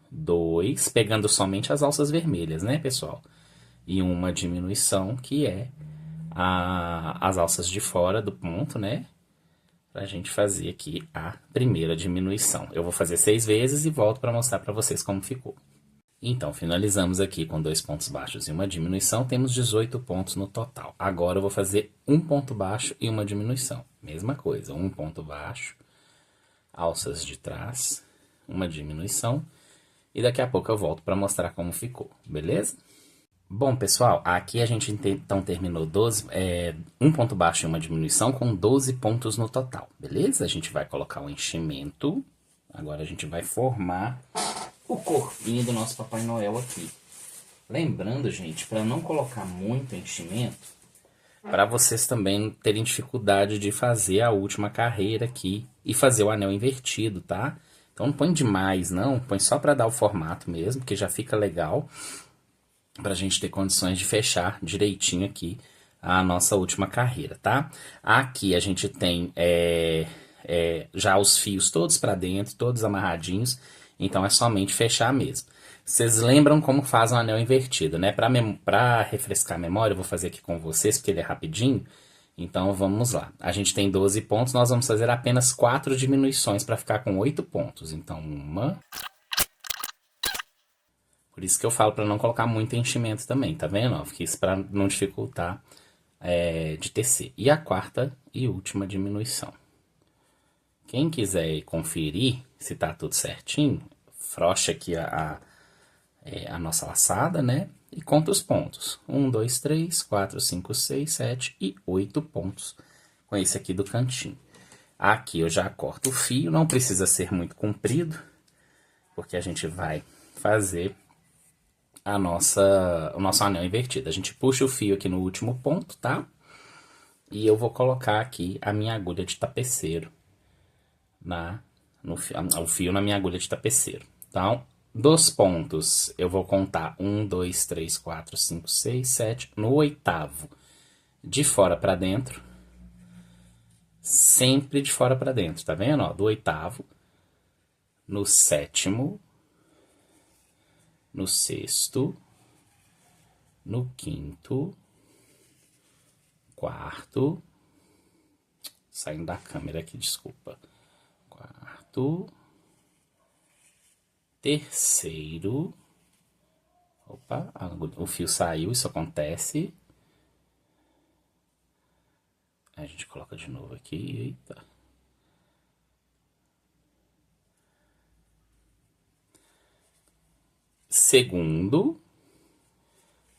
2, pegando somente as alças vermelhas, né, pessoal? E uma diminuição, que é as alças de fora do ponto, né? Pra gente fazer aqui a primeira diminuição. Eu vou fazer 6 vezes e volto para mostrar para vocês como ficou. Então, finalizamos aqui com 2 pontos baixos e uma diminuição, temos 18 pontos no total. Agora eu vou fazer um ponto baixo e uma diminuição. Mesma coisa, um ponto baixo, alças de trás, uma diminuição, e daqui a pouco eu volto para mostrar como ficou, beleza? Bom, pessoal, aqui a gente então terminou um ponto baixo e uma diminuição com 12 pontos no total, beleza? A gente vai colocar o enchimento, agora a gente vai formar o corpinho do nosso Papai Noel aqui. Lembrando, gente, para não colocar muito enchimento, para vocês também terem dificuldade de fazer a última carreira aqui e fazer o anel invertido, tá? Então não põe demais, não, põe só para dar o formato mesmo, que já fica legal, para a gente ter condições de fechar direitinho aqui a nossa última carreira, tá? Aqui a gente tem já os fios todos para dentro, todos amarradinhos, então é somente fechar mesmo. Vocês lembram como faz um anel invertido, né? Para refrescar a memória, eu vou fazer aqui com vocês, porque ele é rapidinho. Então vamos lá. A gente tem 12 pontos, nós vamos fazer apenas 4 diminuições para ficar com 8 pontos. Então, uma... Por isso que eu falo para não colocar muito enchimento também, tá vendo? Ó, isso para não dificultar de tecer. E a quarta e última diminuição. Quem quiser conferir se tá tudo certinho, frocha aqui a nossa laçada, né? E conta os pontos. 1, 2, 3, 4, 5, 6, 7 e 8 pontos com esse aqui do cantinho. Aqui eu já corto o fio, não precisa ser muito comprido, porque a gente vai fazer o nosso anel invertido. A gente puxa o fio aqui no último ponto, tá? E eu vou colocar aqui a minha agulha de tapeceiro, o fio na minha agulha de tapeceiro. Então, dos pontos, eu vou contar 1, 2, 3, 4, 5, 6, 7. No oitavo, de fora pra dentro. Sempre de fora pra dentro, tá vendo? Ó, do oitavo, no sétimo, no sexto, no quinto, quarto, saindo da câmera aqui, desculpa, quarto, terceiro, opa, o fio saiu, isso acontece, a gente coloca de novo aqui, eita. Segundo,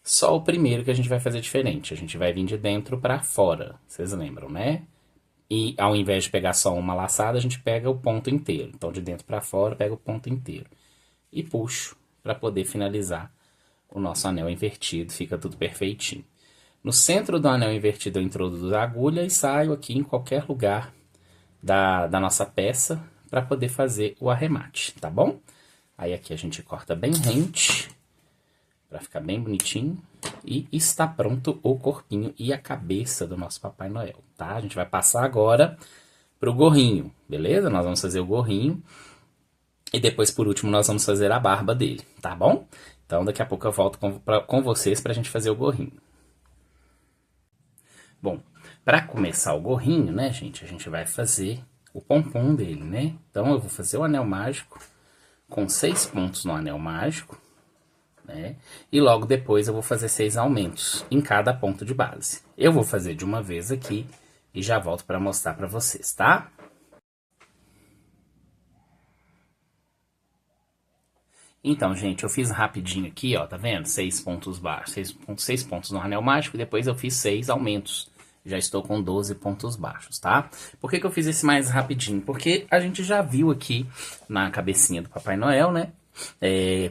só o primeiro que a gente vai fazer diferente. A gente vai vir de dentro para fora, vocês lembram, né? E ao invés de pegar só uma laçada, a gente pega o ponto inteiro. Então, de dentro para fora, pega o ponto inteiro. E puxo para poder finalizar o nosso anel invertido, fica tudo perfeitinho. No centro do anel invertido, eu introduzo a agulha e saio aqui em qualquer lugar da nossa peça para poder fazer o arremate, tá bom? Aí aqui a gente corta bem rente, para ficar bem bonitinho. E está pronto o corpinho e a cabeça do nosso Papai Noel, tá? A gente vai passar agora pro gorrinho, beleza? Nós vamos fazer o gorrinho. E depois, por último, nós vamos fazer a barba dele, tá bom? Então, daqui a pouco eu volto com vocês pra gente fazer o gorrinho. Bom, para começar o gorrinho, né, gente? A gente vai fazer o pompom dele, né? Então, eu vou fazer o anel mágico com 6 pontos no anel mágico, né? E logo depois eu vou fazer 6 aumentos em cada ponto de base. Eu vou fazer de uma vez aqui e já volto para mostrar para vocês, tá? Então, gente, eu fiz rapidinho aqui, ó, tá vendo? 6 pontos baixos, 6 pontos no anel mágico, e depois eu fiz 6 aumentos. Já estou com 12 pontos baixos, tá? Por que eu fiz esse mais rapidinho? Porque a gente já viu aqui na cabecinha do Papai Noel, né?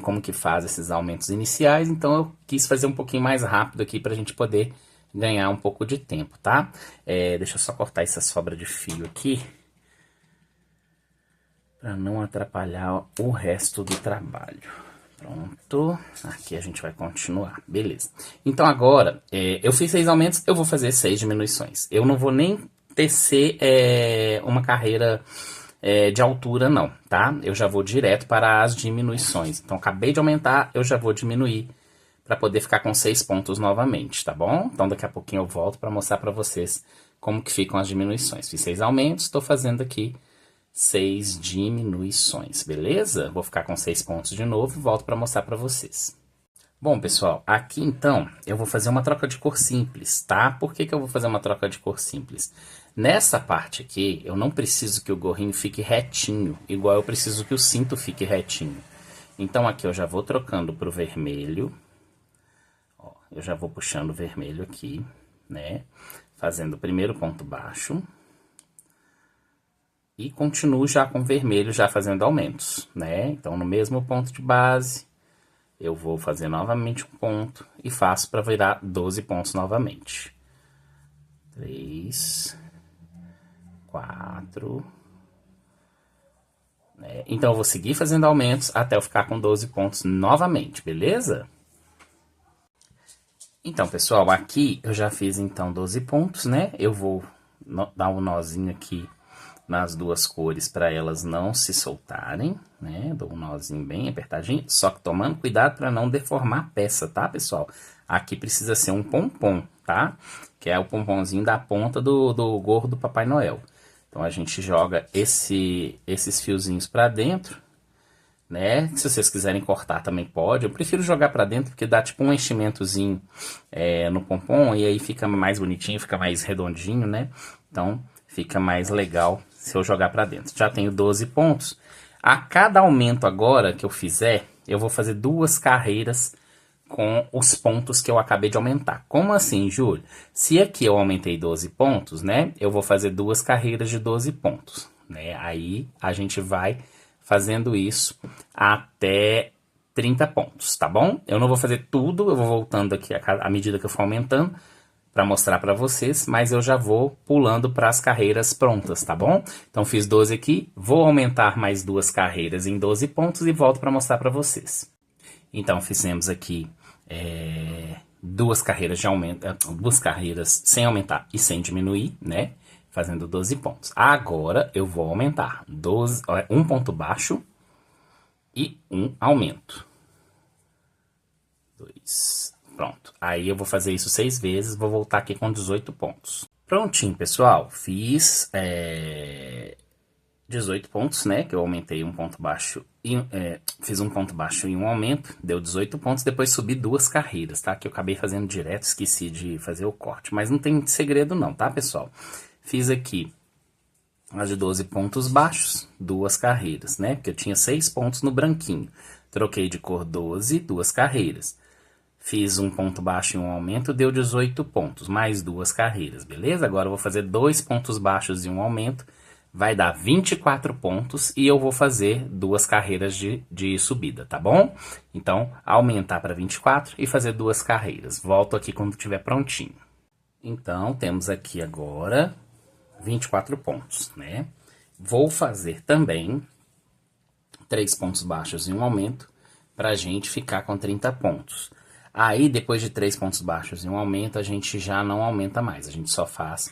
Como que faz esses aumentos iniciais, então eu quis fazer um pouquinho mais rápido aqui pra gente poder ganhar um pouco de tempo, tá? Deixa eu só cortar essa sobra de fio aqui, pra não atrapalhar o resto do trabalho. Pronto, aqui a gente vai continuar, beleza. Então agora, eu fiz 6 aumentos, eu vou fazer 6 diminuições. Eu não vou nem tecer uma carreira de altura não, tá? Eu já vou direto para as diminuições. Então acabei de aumentar, eu já vou diminuir para poder ficar com 6 pontos novamente, tá bom? Então daqui a pouquinho eu volto para mostrar para vocês como que ficam as diminuições. Fiz 6 aumentos, estou fazendo aqui 6 diminuições, beleza? Vou ficar com 6 pontos de novo e volto para mostrar para vocês. Bom, pessoal, aqui então eu vou fazer uma troca de cor simples, tá? Por que eu vou fazer uma troca de cor simples? Nessa parte aqui, eu não preciso que o gorrinho fique retinho, igual eu preciso que o cinto fique retinho. Então aqui eu já vou trocando para o vermelho. Ó, eu já vou puxando o vermelho aqui, né? Fazendo o primeiro ponto baixo. E continuo já com vermelho, já fazendo aumentos, né? Então, no mesmo ponto de base, eu vou fazer novamente um ponto e faço para virar 12 pontos novamente. 3, 4... né? Então, eu vou seguir fazendo aumentos até eu ficar com 12 pontos novamente, beleza? Então, pessoal, aqui eu já fiz, então, 12 pontos, né? Eu vou dar um nozinho aqui nas duas cores para elas não se soltarem, né? Dou um nozinho bem apertadinho, só que tomando cuidado para não deformar a peça, tá, pessoal? Aqui precisa ser um pompom, tá? Que é o pomponzinho da ponta do gorro do Papai Noel. Então a gente joga esses fiozinhos para dentro, né? Se vocês quiserem cortar também pode. Eu prefiro jogar para dentro porque dá tipo um enchimentozinho no pompom e aí fica mais bonitinho, fica mais redondinho, né? Então fica mais legal se eu jogar para dentro. Já tenho 12 pontos. A cada aumento agora que eu fizer, eu vou fazer 2 carreiras com os pontos que eu acabei de aumentar. Como assim, Júlio? Se aqui eu aumentei 12 pontos, né? Eu vou fazer 2 carreiras de 12 pontos, né? Aí a gente vai fazendo isso até 30 pontos, tá bom? Eu não vou fazer tudo, eu vou voltando aqui à medida que eu for aumentando, para mostrar para vocês, mas eu já vou pulando para as carreiras prontas, tá bom? Então fiz 12 aqui, vou aumentar mais 2 carreiras em 12 pontos e volto para mostrar para vocês. Então fizemos aqui 2 carreiras de aumento, 2 carreiras sem aumentar e sem diminuir, né? Fazendo 12 pontos. Agora eu vou aumentar um ponto baixo e um aumento. 2. Pronto, aí eu vou fazer isso 6 vezes, vou voltar aqui com 18 pontos. Prontinho, pessoal, fiz 18 pontos, né, que eu aumentei um ponto baixo, fiz um ponto baixo e um aumento, deu 18 pontos, depois subi 2 carreiras, tá, que eu acabei fazendo direto, esqueci de fazer o corte, mas não tem segredo não, tá, pessoal? Fiz aqui as de 12 pontos baixos, 2 carreiras, né, porque eu tinha 6 pontos no branquinho, troquei de cor 12, 2 carreiras. Fiz um ponto baixo e um aumento, deu 18 pontos, mais 2 carreiras, beleza? Agora eu vou fazer 2 pontos baixos e um aumento, vai dar 24 pontos e eu vou fazer 2 carreiras de subida, tá bom? Então, aumentar para 24 e fazer 2 carreiras. Volto aqui quando estiver prontinho. Então, temos aqui agora 24 pontos, né? Vou fazer também 3 pontos baixos e um aumento para a gente ficar com 30 pontos. Aí, depois de 3 pontos baixos e um aumento, a gente já não aumenta mais. A gente só faz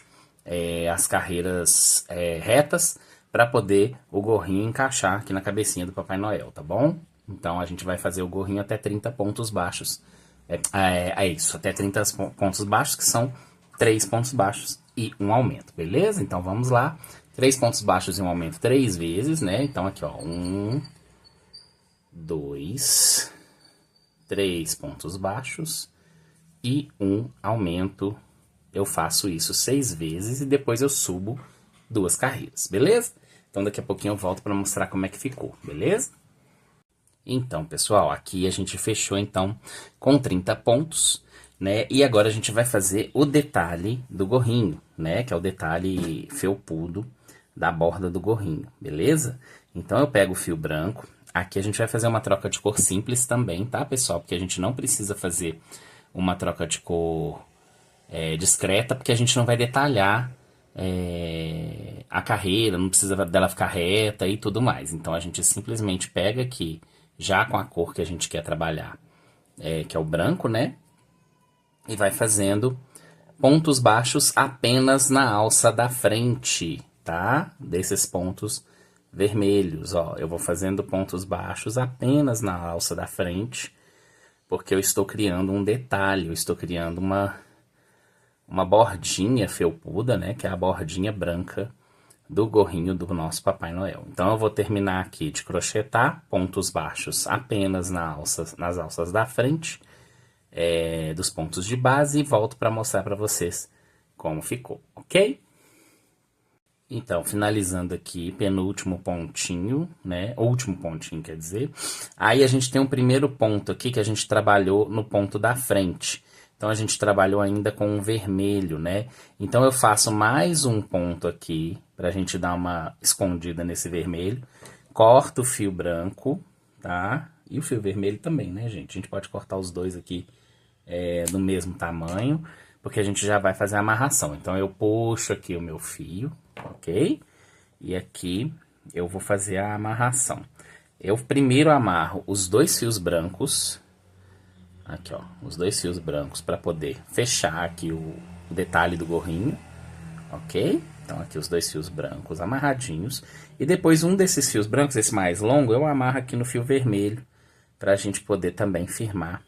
as carreiras retas para poder o gorrinho encaixar aqui na cabecinha do Papai Noel, tá bom? Então, a gente vai fazer o gorrinho até 30 pontos baixos. É isso, até 30 pontos baixos, que são 3 pontos baixos e um aumento, beleza? Então, vamos lá. 3 pontos baixos e um aumento 3 vezes, né? Então, aqui, ó, 1, 2... 3 pontos baixos e um aumento. Eu faço isso 6 vezes e depois eu subo 2 carreiras, beleza? Então daqui a pouquinho eu volto para mostrar como é que ficou, beleza? Então, pessoal, aqui a gente fechou então com 30 pontos, né? E agora a gente vai fazer o detalhe do gorrinho, né? Que é o detalhe felpudo da borda do gorrinho, beleza? Então eu pego o fio branco. Aqui a gente vai fazer uma troca de cor simples também, tá, pessoal? Porque a gente não precisa fazer uma troca de cor discreta, porque a gente não vai detalhar a carreira, não precisa dela ficar reta e tudo mais. Então, a gente simplesmente pega aqui, já com a cor que a gente quer trabalhar, que é o branco, né? E vai fazendo pontos baixos apenas na alça da frente, tá? Desses pontos vermelhos, ó. Eu vou fazendo pontos baixos apenas na alça da frente, porque eu estou criando um detalhe, eu estou criando uma bordinha felpuda, né? Que é a bordinha branca do gorrinho do nosso Papai Noel. Então eu vou terminar aqui de crochetar pontos baixos apenas nas alças da frente, dos pontos de base, e volto para mostrar para vocês como ficou, ok? Então, finalizando aqui, penúltimo pontinho, né? Último pontinho, quer dizer. Aí a gente tem um primeiro ponto aqui que a gente trabalhou no ponto da frente. Então, a gente trabalhou ainda com um vermelho, né? Então, eu faço mais um ponto aqui, pra gente dar uma escondida nesse vermelho. Corto o fio branco, tá? E o fio vermelho também, né, gente? A gente pode cortar os dois aqui do mesmo tamanho, porque a gente já vai fazer a amarração. Então, eu puxo aqui o meu fio, ok? E aqui eu vou fazer a amarração. Eu primeiro amarro os dois fios brancos, aqui ó, os dois fios brancos para poder fechar aqui o detalhe do gorrinho, ok? Então aqui os dois fios brancos amarradinhos. E depois um desses fios brancos, esse mais longo, eu amarro aqui no fio vermelho, para a gente poder também firmar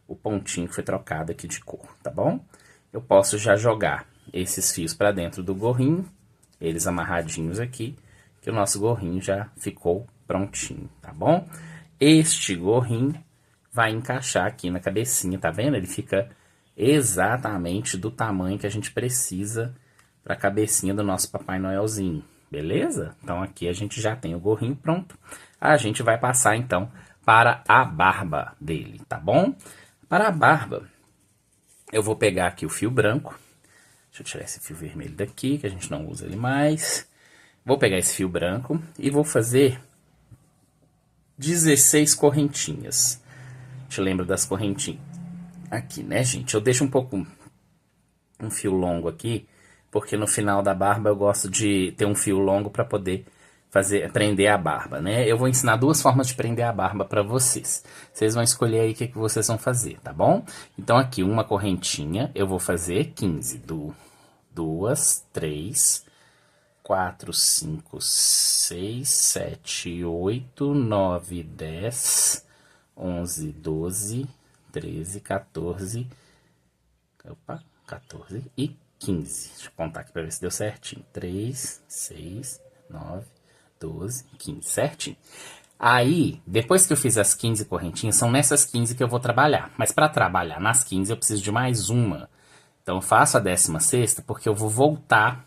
o pontinho que foi trocado aqui de cor, tá bom? Eu posso já jogar esses fios para dentro do gorrinho, eles amarradinhos aqui, que o nosso gorrinho já ficou prontinho, tá bom? Este gorrinho vai encaixar aqui na cabecinha, tá vendo? Ele fica exatamente do tamanho que a gente precisa para a cabecinha do nosso Papai Noelzinho, beleza? Então aqui a gente já tem o gorrinho pronto. A gente vai passar então para a barba dele, tá bom? Para a barba, eu vou pegar aqui o fio branco. Deixa eu tirar esse fio vermelho daqui, que a gente não usa ele mais. Vou pegar esse fio branco e vou fazer 16 correntinhas. Te lembro das correntinhas aqui, né, gente? Eu deixo um fio longo aqui, porque no final da barba eu gosto de ter um fio longo para poder prender a barba, né? Eu vou ensinar duas formas de prender a barba para vocês. Vocês vão escolher aí o que vocês vão fazer, tá bom? Então aqui uma correntinha, eu vou fazer 15. 2, 3, 4, 5, 6, 7, 8, 9, 10, 11, 12, 13, 14, 14 e 15. Deixa eu contar aqui para ver se deu certinho. 3, 6, 9, 12, 15, certinho. Aí, depois que eu fiz as 15 correntinhas, são nessas 15 que eu vou trabalhar. Mas para trabalhar nas 15 eu preciso de mais uma. Então eu faço a 16ª porque eu vou voltar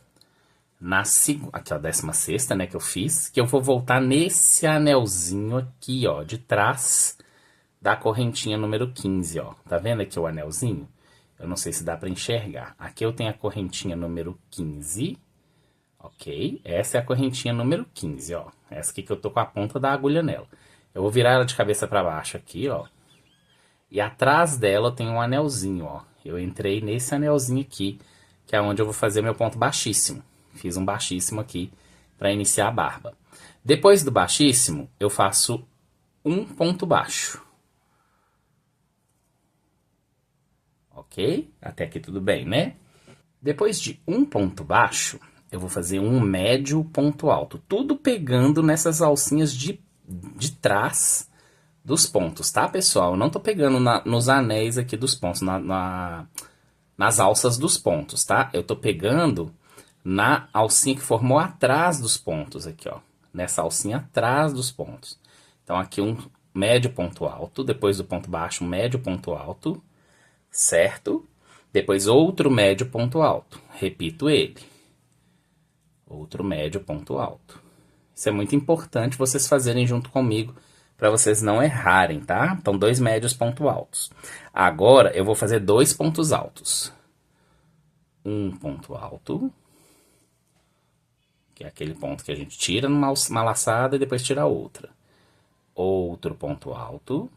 na segunda, aqui ó, 16ª, né, que eu fiz, que eu vou voltar nesse anelzinho aqui, ó, de trás da correntinha número 15, ó. Tá vendo aqui o anelzinho? Eu não sei se dá para enxergar. Aqui eu tenho a correntinha número 15, ok? Essa é a correntinha número 15, ó. Essa aqui que eu tô com a ponta da agulha nela. Eu vou virar ela de cabeça para baixo aqui, ó. E atrás dela eu tenho um anelzinho, ó. Eu entrei nesse anelzinho aqui, que é onde eu vou fazer meu ponto baixíssimo. Fiz um baixíssimo aqui para iniciar a barba. Depois do baixíssimo, eu faço um ponto baixo. Ok? Até aqui tudo bem, né? Depois de um ponto baixo, eu vou fazer um médio ponto alto. Tudo pegando nessas alcinhas de trás dos pontos, tá, pessoal? Eu não tô pegando nos anéis aqui dos pontos, nas alças dos pontos, tá? Eu tô pegando na alcinha que formou atrás dos pontos aqui, ó. Nessa alcinha atrás dos pontos. Então, aqui um médio ponto alto, depois do ponto baixo, um médio ponto alto, certo? Depois outro médio ponto alto. Repito ele. Outro médio ponto alto. Isso é muito importante vocês fazerem junto comigo, para vocês não errarem, tá? Então, 2 médios ponto altos. Agora, eu vou fazer 2 pontos altos. Um ponto alto, que é aquele ponto que a gente tira numa laçada e depois tira outra. Outro ponto alto,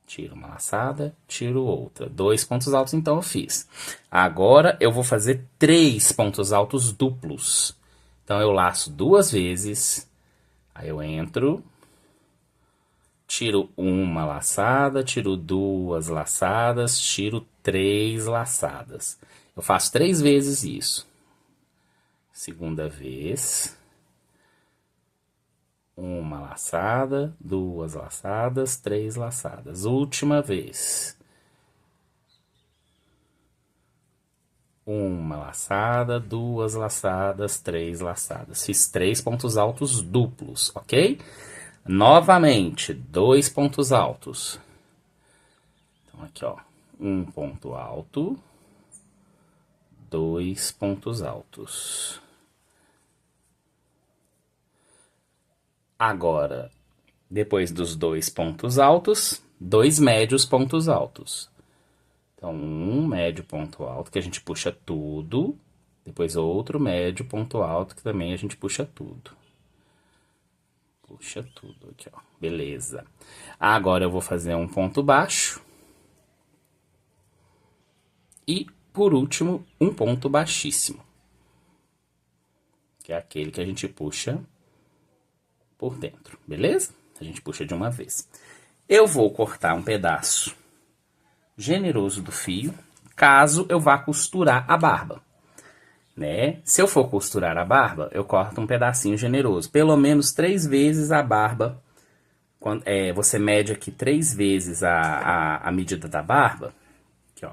tiro uma laçada, tiro outra. 2 pontos altos, então, eu fiz. Agora, eu vou fazer 3 pontos altos duplos. Então, eu laço 2 vezes, aí eu entro, Tiro uma laçada, tiro duas laçadas, tiro 3 laçadas. Eu faço 3 vezes isso. Segunda vez. Uma laçada, duas laçadas, 3 laçadas. Última vez. Uma laçada, duas laçadas, 3 laçadas. Fiz 3 pontos altos duplos, ok? Novamente, 2 pontos altos. Então, aqui, ó. 1 ponto alto, 2 pontos altos. Agora, depois dos 2 pontos altos, 2 médios pontos altos. Então, um médio ponto alto, que a gente puxa tudo. Depois outro médio ponto alto, que também a gente puxa tudo. Puxa tudo aqui, ó. Beleza. Agora eu vou fazer um ponto baixo. E, por último, um ponto baixíssimo. Que é aquele que a gente puxa por dentro, beleza? A gente puxa de uma vez. Eu vou cortar um pedaço generoso do fio, caso eu vá costurar a barba, né? Se eu for costurar a barba, eu corto um pedacinho generoso, pelo menos 3 vezes a barba. Você mede aqui 3 vezes a medida da barba, aqui, ó.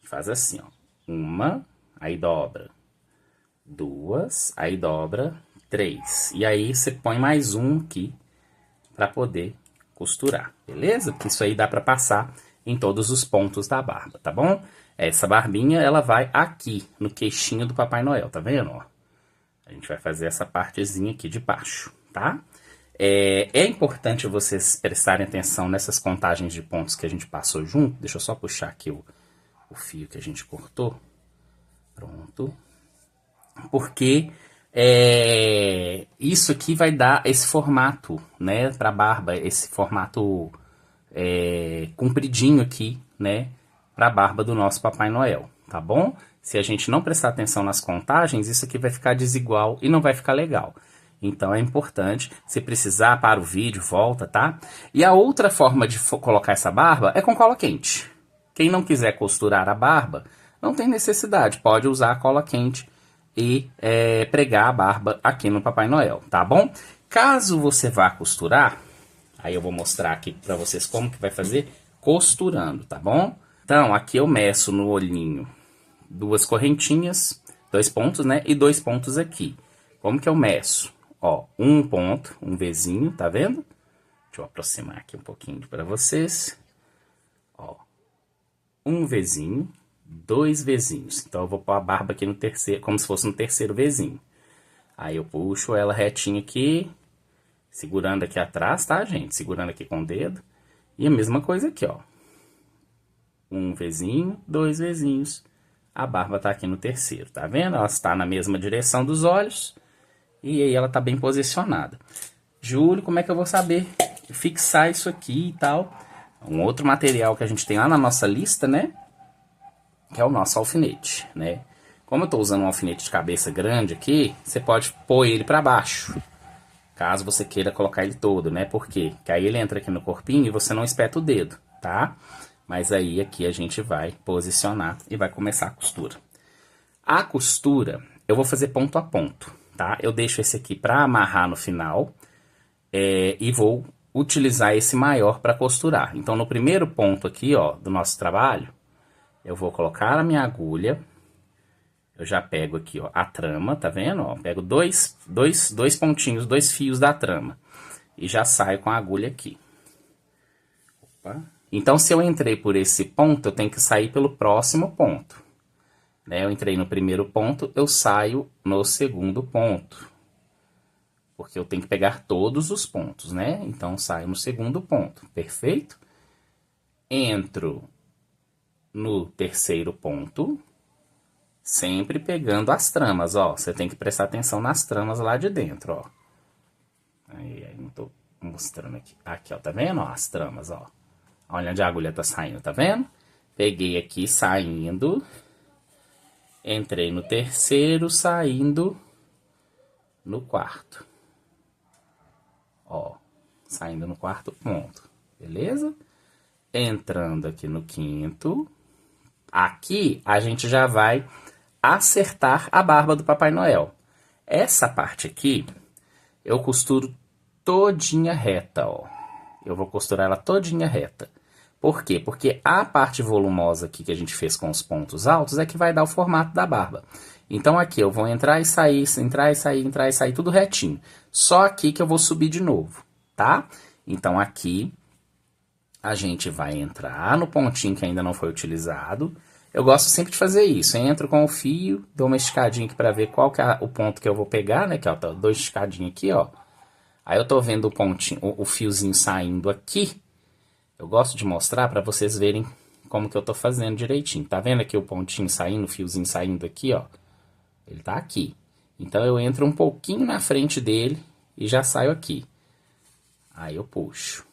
Faz assim, ó, uma, aí dobra, 2, aí dobra, 3, e aí você põe mais um aqui para poder costurar, beleza? Porque isso aí dá para passar em todos os pontos da barba, tá bom? Essa barbinha, ela vai aqui, no queixinho do Papai Noel, tá vendo, ó? A gente vai fazer essa partezinha aqui de baixo, tá? É importante vocês prestarem atenção nessas contagens de pontos que a gente passou junto. Deixa eu só puxar aqui o fio que a gente cortou. Pronto. Porque isso aqui vai dar esse formato, né, pra barba, esse formato compridinho aqui, né, pra barba do nosso Papai Noel, tá bom? Se a gente não prestar atenção nas contagens, isso aqui vai ficar desigual e não vai ficar legal. Então é importante, se precisar, para o vídeo, volta, tá? E a outra forma de colocar essa barba é com cola quente. Quem não quiser costurar a barba, não tem necessidade, pode usar a cola quente e pregar a barba aqui no Papai Noel, tá bom? Caso você vá costurar, aí eu vou mostrar aqui pra vocês como que vai fazer costurando, tá bom? Então, aqui eu meço no olhinho 2 correntinhas, 2 pontos, né? E 2 pontos aqui. Como que eu meço? Ó, um ponto, um Vzinho, tá vendo? Deixa eu aproximar aqui um pouquinho pra vocês. Ó, um Vzinho, 2 Vzinhos. Então, eu vou pôr a barba aqui no terceiro, como se fosse no terceiro Vzinho. Aí eu puxo ela retinha aqui, segurando aqui atrás, tá, gente? Segurando aqui com o dedo. E a mesma coisa aqui, ó. Um Vzinho, 2 Vzinhos. A barba tá aqui no terceiro, tá vendo? Ela está na mesma direção dos olhos. E aí ela tá bem posicionada. Júlio, como é que eu vou saber fixar isso aqui e tal? Um outro material que a gente tem lá na nossa lista, né? Que é o nosso alfinete, né? Como eu tô usando um alfinete de cabeça grande aqui, você pode pôr ele para baixo. Caso você queira colocar ele todo, né? Por quê? Porque aí ele entra aqui no corpinho e você não espeta o dedo, tá? Mas aí aqui a gente vai posicionar e vai começar a costura. A costura, eu vou fazer ponto a ponto, tá? Eu deixo esse aqui para amarrar no final e vou utilizar esse maior para costurar. Então, no primeiro ponto aqui, ó, do nosso trabalho, eu vou colocar a minha agulha. Eu já pego aqui, ó, a trama, tá vendo? Ó, pego dois pontinhos, 2 fios da trama. E já saio com a agulha aqui. Opa. Então, se eu entrei por esse ponto, eu tenho que sair pelo próximo ponto. Né? Eu entrei no primeiro ponto, eu saio no segundo ponto. Porque eu tenho que pegar todos os pontos, né? Então, saio no segundo ponto, perfeito? Entro no terceiro ponto, sempre pegando as tramas, ó. Você tem que prestar atenção nas tramas lá de dentro, ó. Aí não tô mostrando aqui. Aqui, ó, tá vendo? Ó, as tramas, ó. Olha onde a agulha tá saindo, tá vendo? Peguei aqui, saindo. Entrei no terceiro, saindo no quarto. Ó, saindo no quarto ponto, beleza? Entrando aqui no quinto. Aqui a gente já vai acertar a barba do Papai Noel. Essa parte aqui, eu costuro todinha reta, ó. Eu vou costurar ela todinha reta. Por quê? Porque a parte volumosa aqui que a gente fez com os pontos altos é que vai dar o formato da barba. Então aqui eu vou entrar e sair, entrar e sair, entrar e sair, tudo retinho. Só aqui que eu vou subir de novo, tá? Então aqui a gente vai entrar no pontinho que ainda não foi utilizado. Eu gosto sempre de fazer isso. Entro com o fio, dou uma esticadinha aqui para ver qual que é o ponto que eu vou pegar, né? Que ó, tá, dou esticadinho aqui, ó. Aí eu tô vendo o pontinho, o fiozinho saindo aqui. Eu gosto de mostrar para vocês verem como que eu tô fazendo direitinho. Tá vendo aqui o pontinho saindo, o fiozinho saindo aqui, ó? Ele tá aqui. Então eu entro um pouquinho na frente dele e já saio aqui. Aí eu puxo.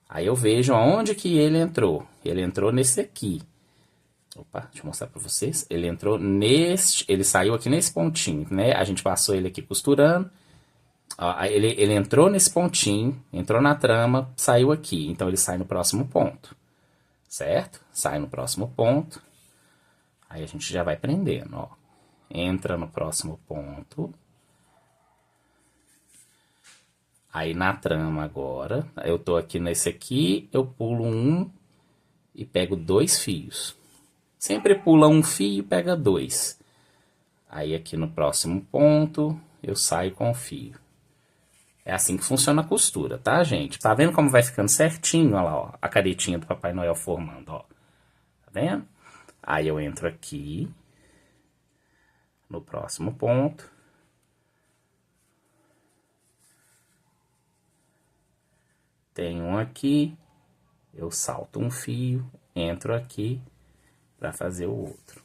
Aí eu vejo aonde que ele entrou. Ele entrou nesse aqui. Opa, deixa eu mostrar pra vocês. Ele entrou neste, ele saiu aqui nesse pontinho, né? A gente passou ele aqui costurando. Ó, ele entrou nesse pontinho, entrou na trama, saiu aqui. Então ele sai no próximo ponto, certo? Sai no próximo ponto. Aí a gente já vai prendendo, ó. Entra no próximo ponto. Aí na trama agora, eu tô aqui nesse aqui, eu pulo um e pego 2 fios. Sempre pula um fio e pega 2. Aí aqui no próximo ponto, eu saio com o fio. É assim que funciona a costura, tá, gente? Tá vendo como vai ficando certinho? Olha lá, ó, a caretinha do Papai Noel formando, ó. Tá vendo? Aí eu entro aqui, no próximo ponto. Tem um aqui, eu salto um fio, entro aqui para fazer o outro.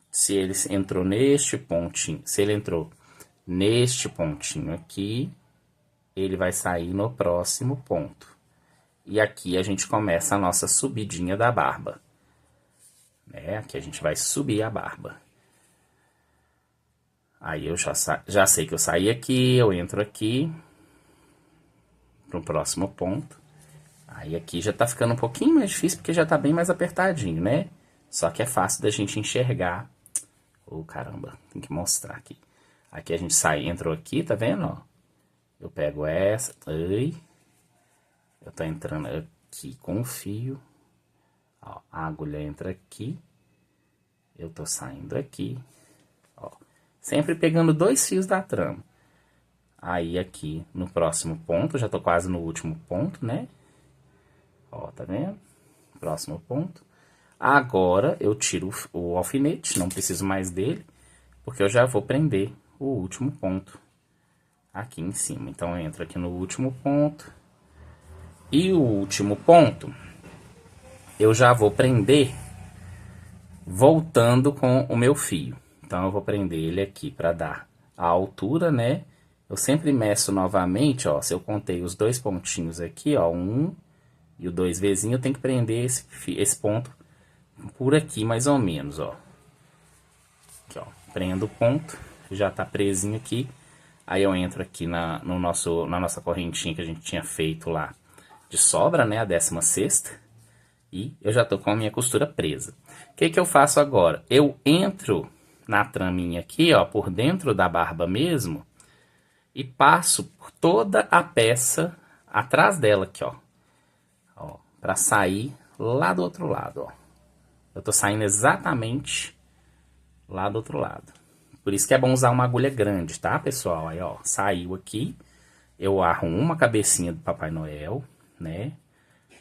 Se ele entrou neste pontinho, se ele entrou neste pontinho aqui, ele vai sair no próximo ponto. E aqui a gente começa a nossa subidinha da barba, né? Aqui a gente vai subir a barba. Aí eu já sei que eu saí aqui, eu entro aqui pro próximo ponto. Aí aqui já tá ficando um pouquinho mais difícil, porque já tá bem mais apertadinho, né? Só que é fácil da gente enxergar. Ô, caramba, tem que mostrar aqui. Aqui a gente sai, entrou aqui, tá vendo, ó? Eu pego essa, ai, eu tô entrando aqui com o fio, ó, a agulha entra aqui, eu tô saindo aqui, ó, sempre pegando 2 fios da trama. Aí aqui no próximo ponto, já tô quase no último ponto, né? Ó, tá vendo? Próximo ponto. Agora eu tiro o alfinete, não preciso mais dele, porque eu já vou prender o último ponto aqui em cima. Então eu entro aqui no último ponto. E o último ponto, eu já vou prender voltando com o meu fio. Então eu vou prender ele aqui para dar a altura, né? Eu sempre meço novamente, ó, se eu contei os 2 pontinhos aqui, ó, 1 e o 2Vzinho, eu tenho que prender esse ponto por aqui mais ou menos, ó. Aqui, ó, prendo o ponto, já tá presinho aqui. Aí eu entro aqui na nossa correntinha que a gente tinha feito lá de sobra, né, a 16ª, e eu já tô com a minha costura presa. O que que eu faço agora? Eu entro na traminha aqui, ó, por dentro da barba mesmo, e passo por toda a peça atrás dela aqui, ó. Ó, pra sair lá do outro lado, ó. Eu tô saindo exatamente lá do outro lado. Por isso que é bom usar uma agulha grande, tá, pessoal? Aí, ó, saiu aqui, eu arrumo uma cabecinha do Papai Noel, né?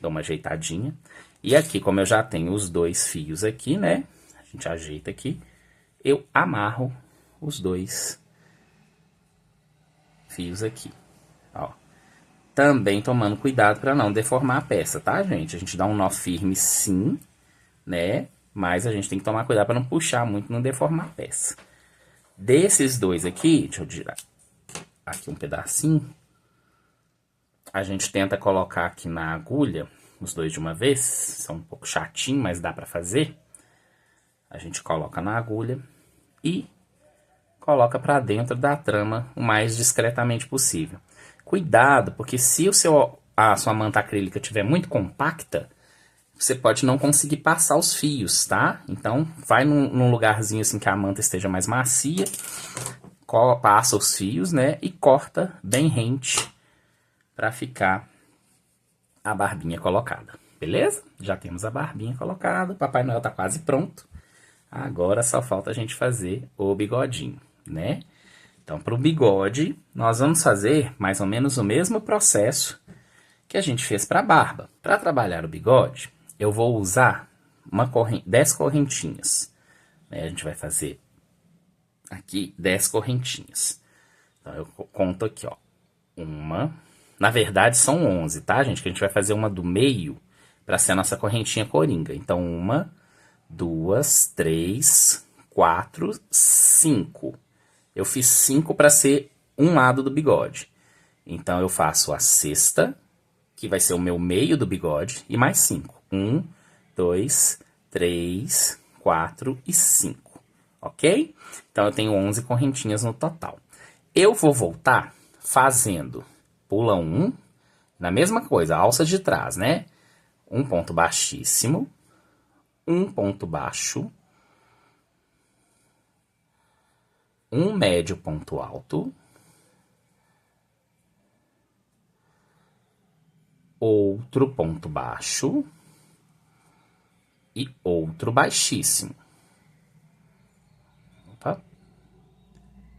Dou uma ajeitadinha. E aqui, como eu já tenho os 2 fios aqui, né? A gente ajeita aqui. Eu amarro os 2 fios aqui, ó. Também tomando cuidado para não deformar a peça, tá, gente? A gente dá um nó firme sim, né? Mas a gente tem que tomar cuidado para não puxar muito, não deformar a peça. Desses 2 aqui, deixa eu tirar aqui um pedacinho. A gente tenta colocar aqui na agulha, os 2 de uma vez. São um pouco chatinho, mas dá para fazer. A gente coloca na agulha e coloca para dentro da trama o mais discretamente possível. Cuidado, porque se a sua manta acrílica estiver muito compacta, você pode não conseguir passar os fios, tá? Então, vai num lugarzinho assim que a manta esteja mais macia, passa os fios, né? E corta bem rente para ficar a barbinha colocada, beleza? Já temos a barbinha colocada, o Papai Noel tá quase pronto. Agora só falta a gente fazer o bigodinho, né? Então, para o bigode, nós vamos fazer mais ou menos o mesmo processo que a gente fez para a barba. Para trabalhar o bigode, eu vou usar 10 correntinhas. Né? A gente vai fazer aqui 10 correntinhas. Então, eu conto aqui, ó. Na verdade, são 11, tá, gente? Que a gente vai fazer uma do meio para ser a nossa correntinha coringa. Então, 1, 2, 3, 4, 5. Eu fiz 5 para ser um lado do bigode. Então, eu faço a sexta, que vai ser o meu meio do bigode, e mais 5. 1, 2, 3, 4 e 5. Ok? Então, eu tenho 11 correntinhas no total. Eu vou voltar fazendo pula 1, na mesma coisa, alça de trás, né? Um ponto baixíssimo, um ponto baixo, um médio ponto alto, outro ponto baixo e outro baixíssimo. Opa.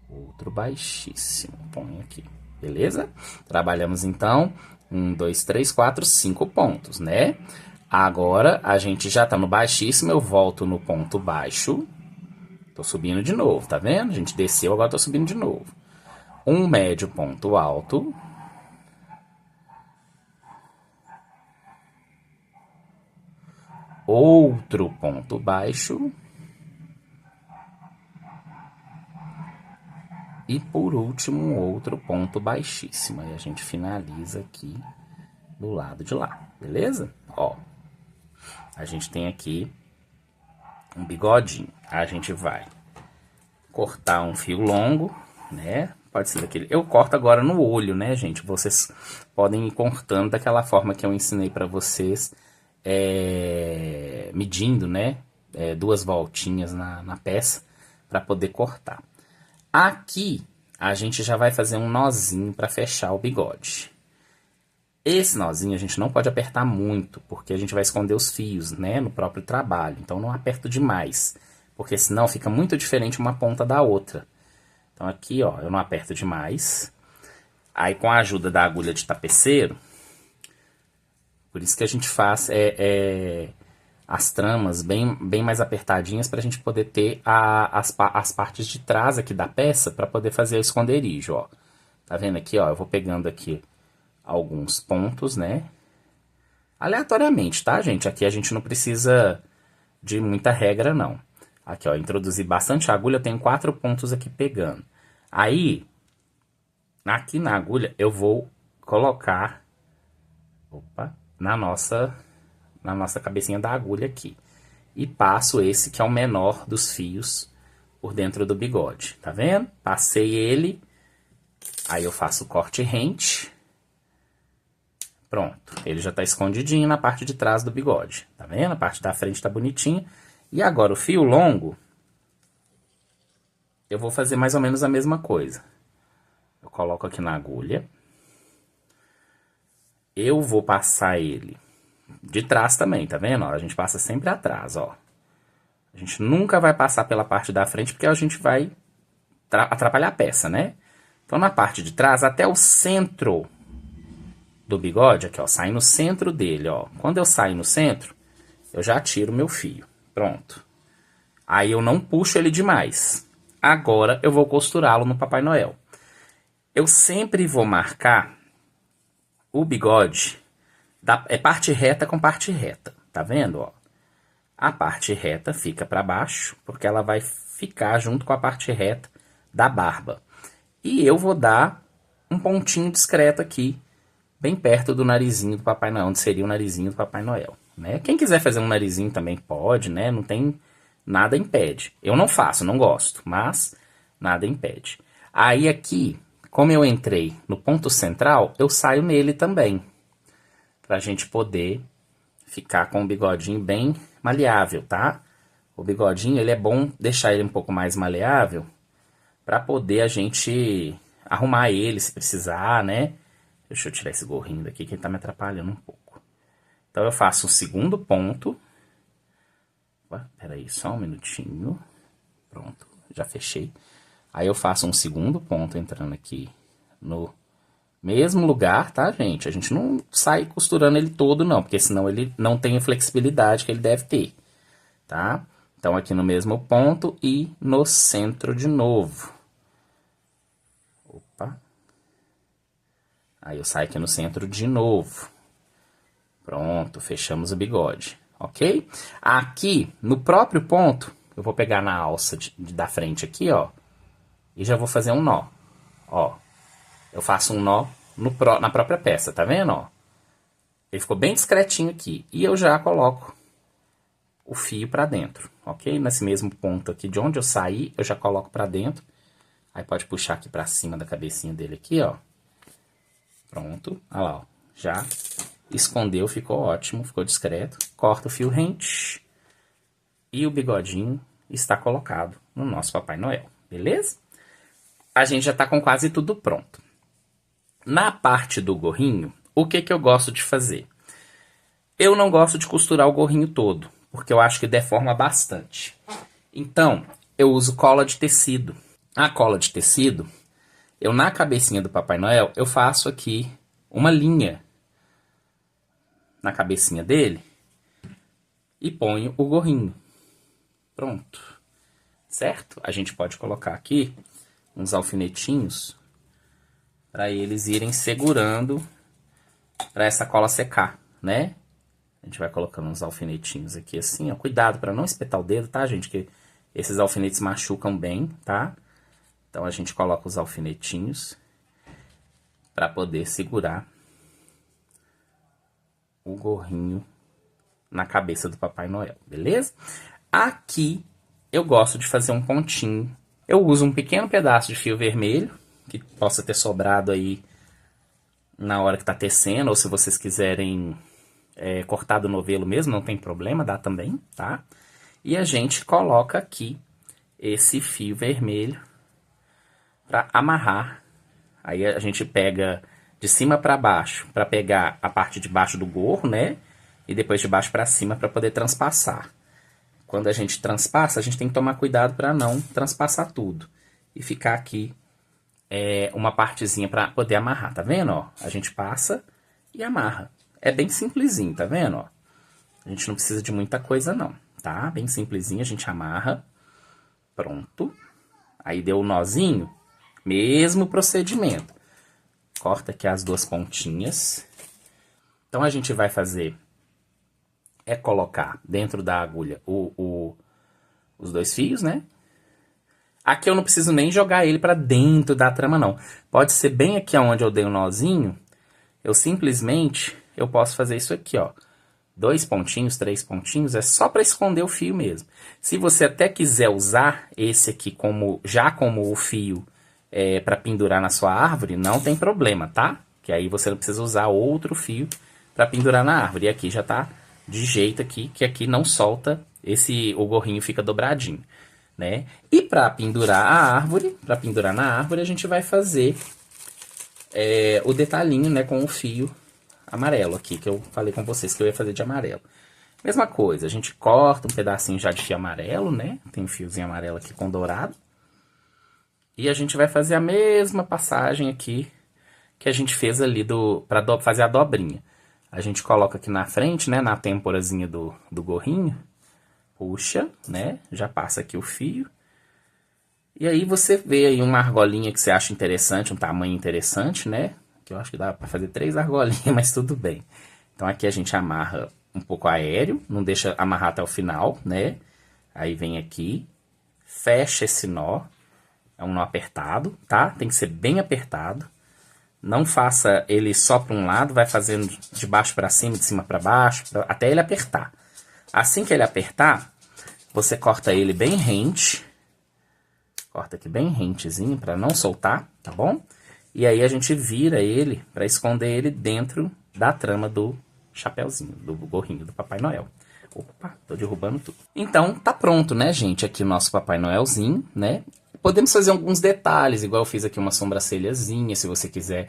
Outro baixíssimo. Põe aqui. Beleza? Trabalhamos então 1, 2, 3, 4, 5 pontos, né? Agora a gente já tá no baixíssimo, eu volto no ponto baixo. Tô subindo de novo, tá vendo? A gente desceu, agora tô subindo de novo. Um médio ponto alto. Outro ponto baixo. E por último, um outro ponto baixíssimo. Aí a gente finaliza aqui do lado de lá, beleza? Ó, a gente tem aqui um bigodinho. A gente vai cortar um fio longo, né? Pode ser daquele... Eu corto agora no olho, né, gente? Vocês podem ir cortando daquela forma que eu ensinei pra vocês, medindo, né? 2 voltinhas na peça pra poder cortar. Aqui, a gente já vai fazer um nozinho para fechar o bigode. Esse nozinho a gente não pode apertar muito, porque a gente vai esconder os fios, né, no próprio trabalho. Então, não aperto demais, porque senão fica muito diferente uma ponta da outra. Então, aqui, ó, eu não aperto demais. Aí, com a ajuda da agulha de tapeceiro, por isso que a gente faz as tramas bem mais apertadinhas para a gente poder ter as partes de trás aqui da peça para poder fazer o esconderijo, ó. Tá vendo aqui, ó? Eu vou pegando aqui alguns pontos, né? Aleatoriamente, tá, gente? Aqui a gente não precisa de muita regra, não. Aqui, ó, introduzi bastante agulha, eu tenho 4 pontos aqui pegando. Aí, aqui na agulha, eu vou colocar, na nossa cabecinha da agulha aqui. E passo esse que é o menor dos fios por dentro do bigode, tá vendo? Passei ele, aí eu faço o corte rente. Pronto, ele já tá escondidinho na parte de trás do bigode, tá vendo? A parte da frente tá bonitinha. E agora o fio longo, eu vou fazer mais ou menos a mesma coisa. Eu coloco aqui na agulha. Eu vou passar ele de trás também, tá vendo? Ó, a gente passa sempre atrás, ó. A gente nunca vai passar pela parte da frente, porque a gente vai atrapalhar a peça, né? Então, na parte de trás, até o centro do bigode, aqui, ó, sai no centro dele, ó. Quando eu saio no centro, eu já tiro meu fio. Pronto. Aí eu não puxo ele demais. Agora, eu vou costurá-lo no Papai Noel. Eu sempre vou marcar o bigode... É parte reta com parte reta, tá vendo, ó? A parte reta fica para baixo, porque ela vai ficar junto com a parte reta da barba. E eu vou dar um pontinho discreto aqui, bem perto do narizinho do Papai Noel, onde seria o narizinho do Papai Noel, né? Quem quiser fazer um narizinho também pode, né? Não tem nada impede. Eu não faço, não gosto, mas nada impede. Aí aqui, como eu entrei no ponto central, eu saio nele também. Pra gente poder ficar com o bigodinho bem maleável, tá? O bigodinho, ele é bom deixar ele um pouco mais maleável pra poder a gente arrumar ele se precisar, né? Deixa eu tirar esse gorrinho daqui que ele tá me atrapalhando um pouco. Então eu faço um segundo ponto. Peraí, só um minutinho. Pronto, já fechei. Aí eu faço um segundo ponto entrando aqui no mesmo lugar, tá, gente? A gente não sai costurando ele todo, não, porque senão ele não tem a flexibilidade que ele deve ter, tá? Então, aqui no mesmo ponto e no centro de novo. Opa. Aí eu saio aqui no centro de novo. Pronto, fechamos o bigode, ok? Aqui, no próprio ponto, eu vou pegar na alça da frente aqui, ó. E já vou fazer um nó, ó. Eu faço um nó na própria peça, tá vendo, ó? Ele ficou bem discretinho aqui. E eu já coloco o fio pra dentro, ok? Nesse mesmo ponto aqui de onde eu saí, eu já coloco pra dentro. Aí pode puxar aqui pra cima da cabecinha dele aqui, ó. Pronto, olha lá, ó. Já escondeu, ficou ótimo, ficou discreto. Corta o fio rente. E o bigodinho está colocado no nosso Papai Noel, beleza? A gente já tá com quase tudo pronto. Na parte do gorrinho, o que que eu gosto de fazer? Eu não gosto de costurar o gorrinho todo, porque eu acho que deforma bastante. Então, eu uso cola de tecido. A cola de tecido, eu na cabecinha do Papai Noel, eu faço aqui uma linha na cabecinha dele e ponho o gorrinho. Pronto. Certo? A gente pode colocar aqui uns alfinetinhos para eles irem segurando para essa cola secar, né? A gente vai colocando uns alfinetinhos aqui assim, ó. Cuidado para não espetar o dedo, tá, gente? Que esses alfinetes machucam bem, tá? Então a gente coloca os alfinetinhos para poder segurar o gorrinho na cabeça do Papai Noel, beleza? Aqui eu gosto de fazer um pontinho. Eu uso um pequeno pedaço de fio vermelho, que possa ter sobrado aí na hora que tá tecendo, ou se vocês quiserem cortar do novelo mesmo, não tem problema, dá também, tá? E a gente coloca aqui esse fio vermelho para amarrar. Aí a gente pega de cima para baixo, para pegar a parte de baixo do gorro, né? E depois de baixo para cima para poder transpassar. Quando a gente transpassa, a gente tem que tomar cuidado para não transpassar tudo. E ficar aqui uma partezinha para poder amarrar, tá vendo, ó? A gente passa e amarra. É bem simplesinho, tá vendo, ó? A gente não precisa de muita coisa não, tá? Bem simplesinho, a gente amarra. Pronto. Aí deu o nozinho, mesmo procedimento. Corta aqui as duas pontinhas. Então a gente vai fazer colocar dentro da agulha os dois fios, né? Aqui eu não preciso nem jogar ele para dentro da trama, não. Pode ser bem aqui onde eu dei o nozinho. Eu simplesmente, posso fazer isso aqui, ó. 2 pontinhos, 3 pontinhos, é só para esconder o fio mesmo. Se você até quiser usar esse aqui como o fio para pendurar na sua árvore, não tem problema, tá? Que aí você não precisa usar outro fio para pendurar na árvore. E aqui já tá de jeito aqui, que aqui não solta, o gorrinho fica dobradinho, né? E para pendurar na árvore, a gente vai fazer o detalhinho, né, com o fio amarelo aqui, que eu falei com vocês que eu ia fazer de amarelo. Mesma coisa, a gente corta um pedacinho já de fio amarelo, né? Tem um fiozinho amarelo aqui com dourado. E a gente vai fazer a mesma passagem aqui que a gente fez ali para fazer a dobrinha. A gente coloca aqui na frente, né, na têmporazinha do gorrinho. Puxa, né? Já passa aqui o fio. E aí você vê aí uma argolinha que você acha interessante, um tamanho interessante, né? Que eu acho que dá para fazer 3 argolinhas, mas tudo bem. Então aqui a gente amarra um pouco aéreo, não deixa amarrar até o final, né? Aí vem aqui, fecha esse nó. É um nó apertado, tá? Tem que ser bem apertado. Não faça ele só para um lado, vai fazendo de baixo para cima, de cima para baixo, até ele apertar. Assim que ele apertar, você corta ele bem rente. Corta aqui bem rentezinho para não soltar, tá bom? E aí a gente vira ele para esconder ele dentro da trama do chapéuzinho, do gorrinho do Papai Noel. Opa, tô derrubando tudo. Então, tá pronto, né, gente? Aqui o nosso Papai Noelzinho, né? Podemos fazer alguns detalhes, igual eu fiz aqui uma sobrancelhazinha, se você quiser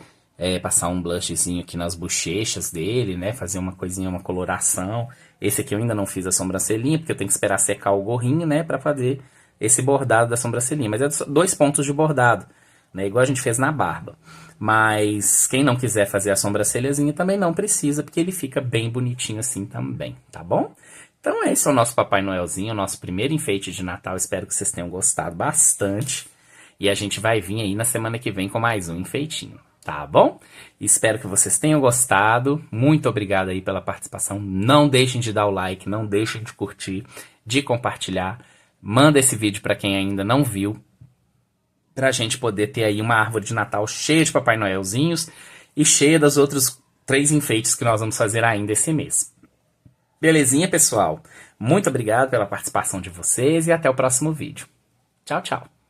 passar um blushzinho aqui nas bochechas dele, né? Fazer uma coisinha, uma coloração. Esse aqui eu ainda não fiz a sobrancelhinha, porque eu tenho que esperar secar o gorrinho, né? Pra fazer esse bordado da sobrancelhinha. Mas é 2 pontos de bordado, né? Igual a gente fez na barba. Mas quem não quiser fazer a sobrancelhazinha também não precisa, porque ele fica bem bonitinho assim também, tá bom? Então esse é o nosso Papai Noelzinho, o nosso primeiro enfeite de Natal. Espero que vocês tenham gostado bastante. E a gente vai vir aí na semana que vem com mais um enfeitinho, tá bom? Espero que vocês tenham gostado. Muito obrigado aí pela participação. Não deixem de dar o like, não deixem de curtir, de compartilhar. Manda esse vídeo para quem ainda não viu, pra gente poder ter aí uma árvore de Natal cheia de Papai Noelzinhos e cheia dos outros 3 enfeites que nós vamos fazer ainda esse mês. Belezinha, pessoal? Muito obrigado pela participação de vocês e até o próximo vídeo. Tchau, tchau!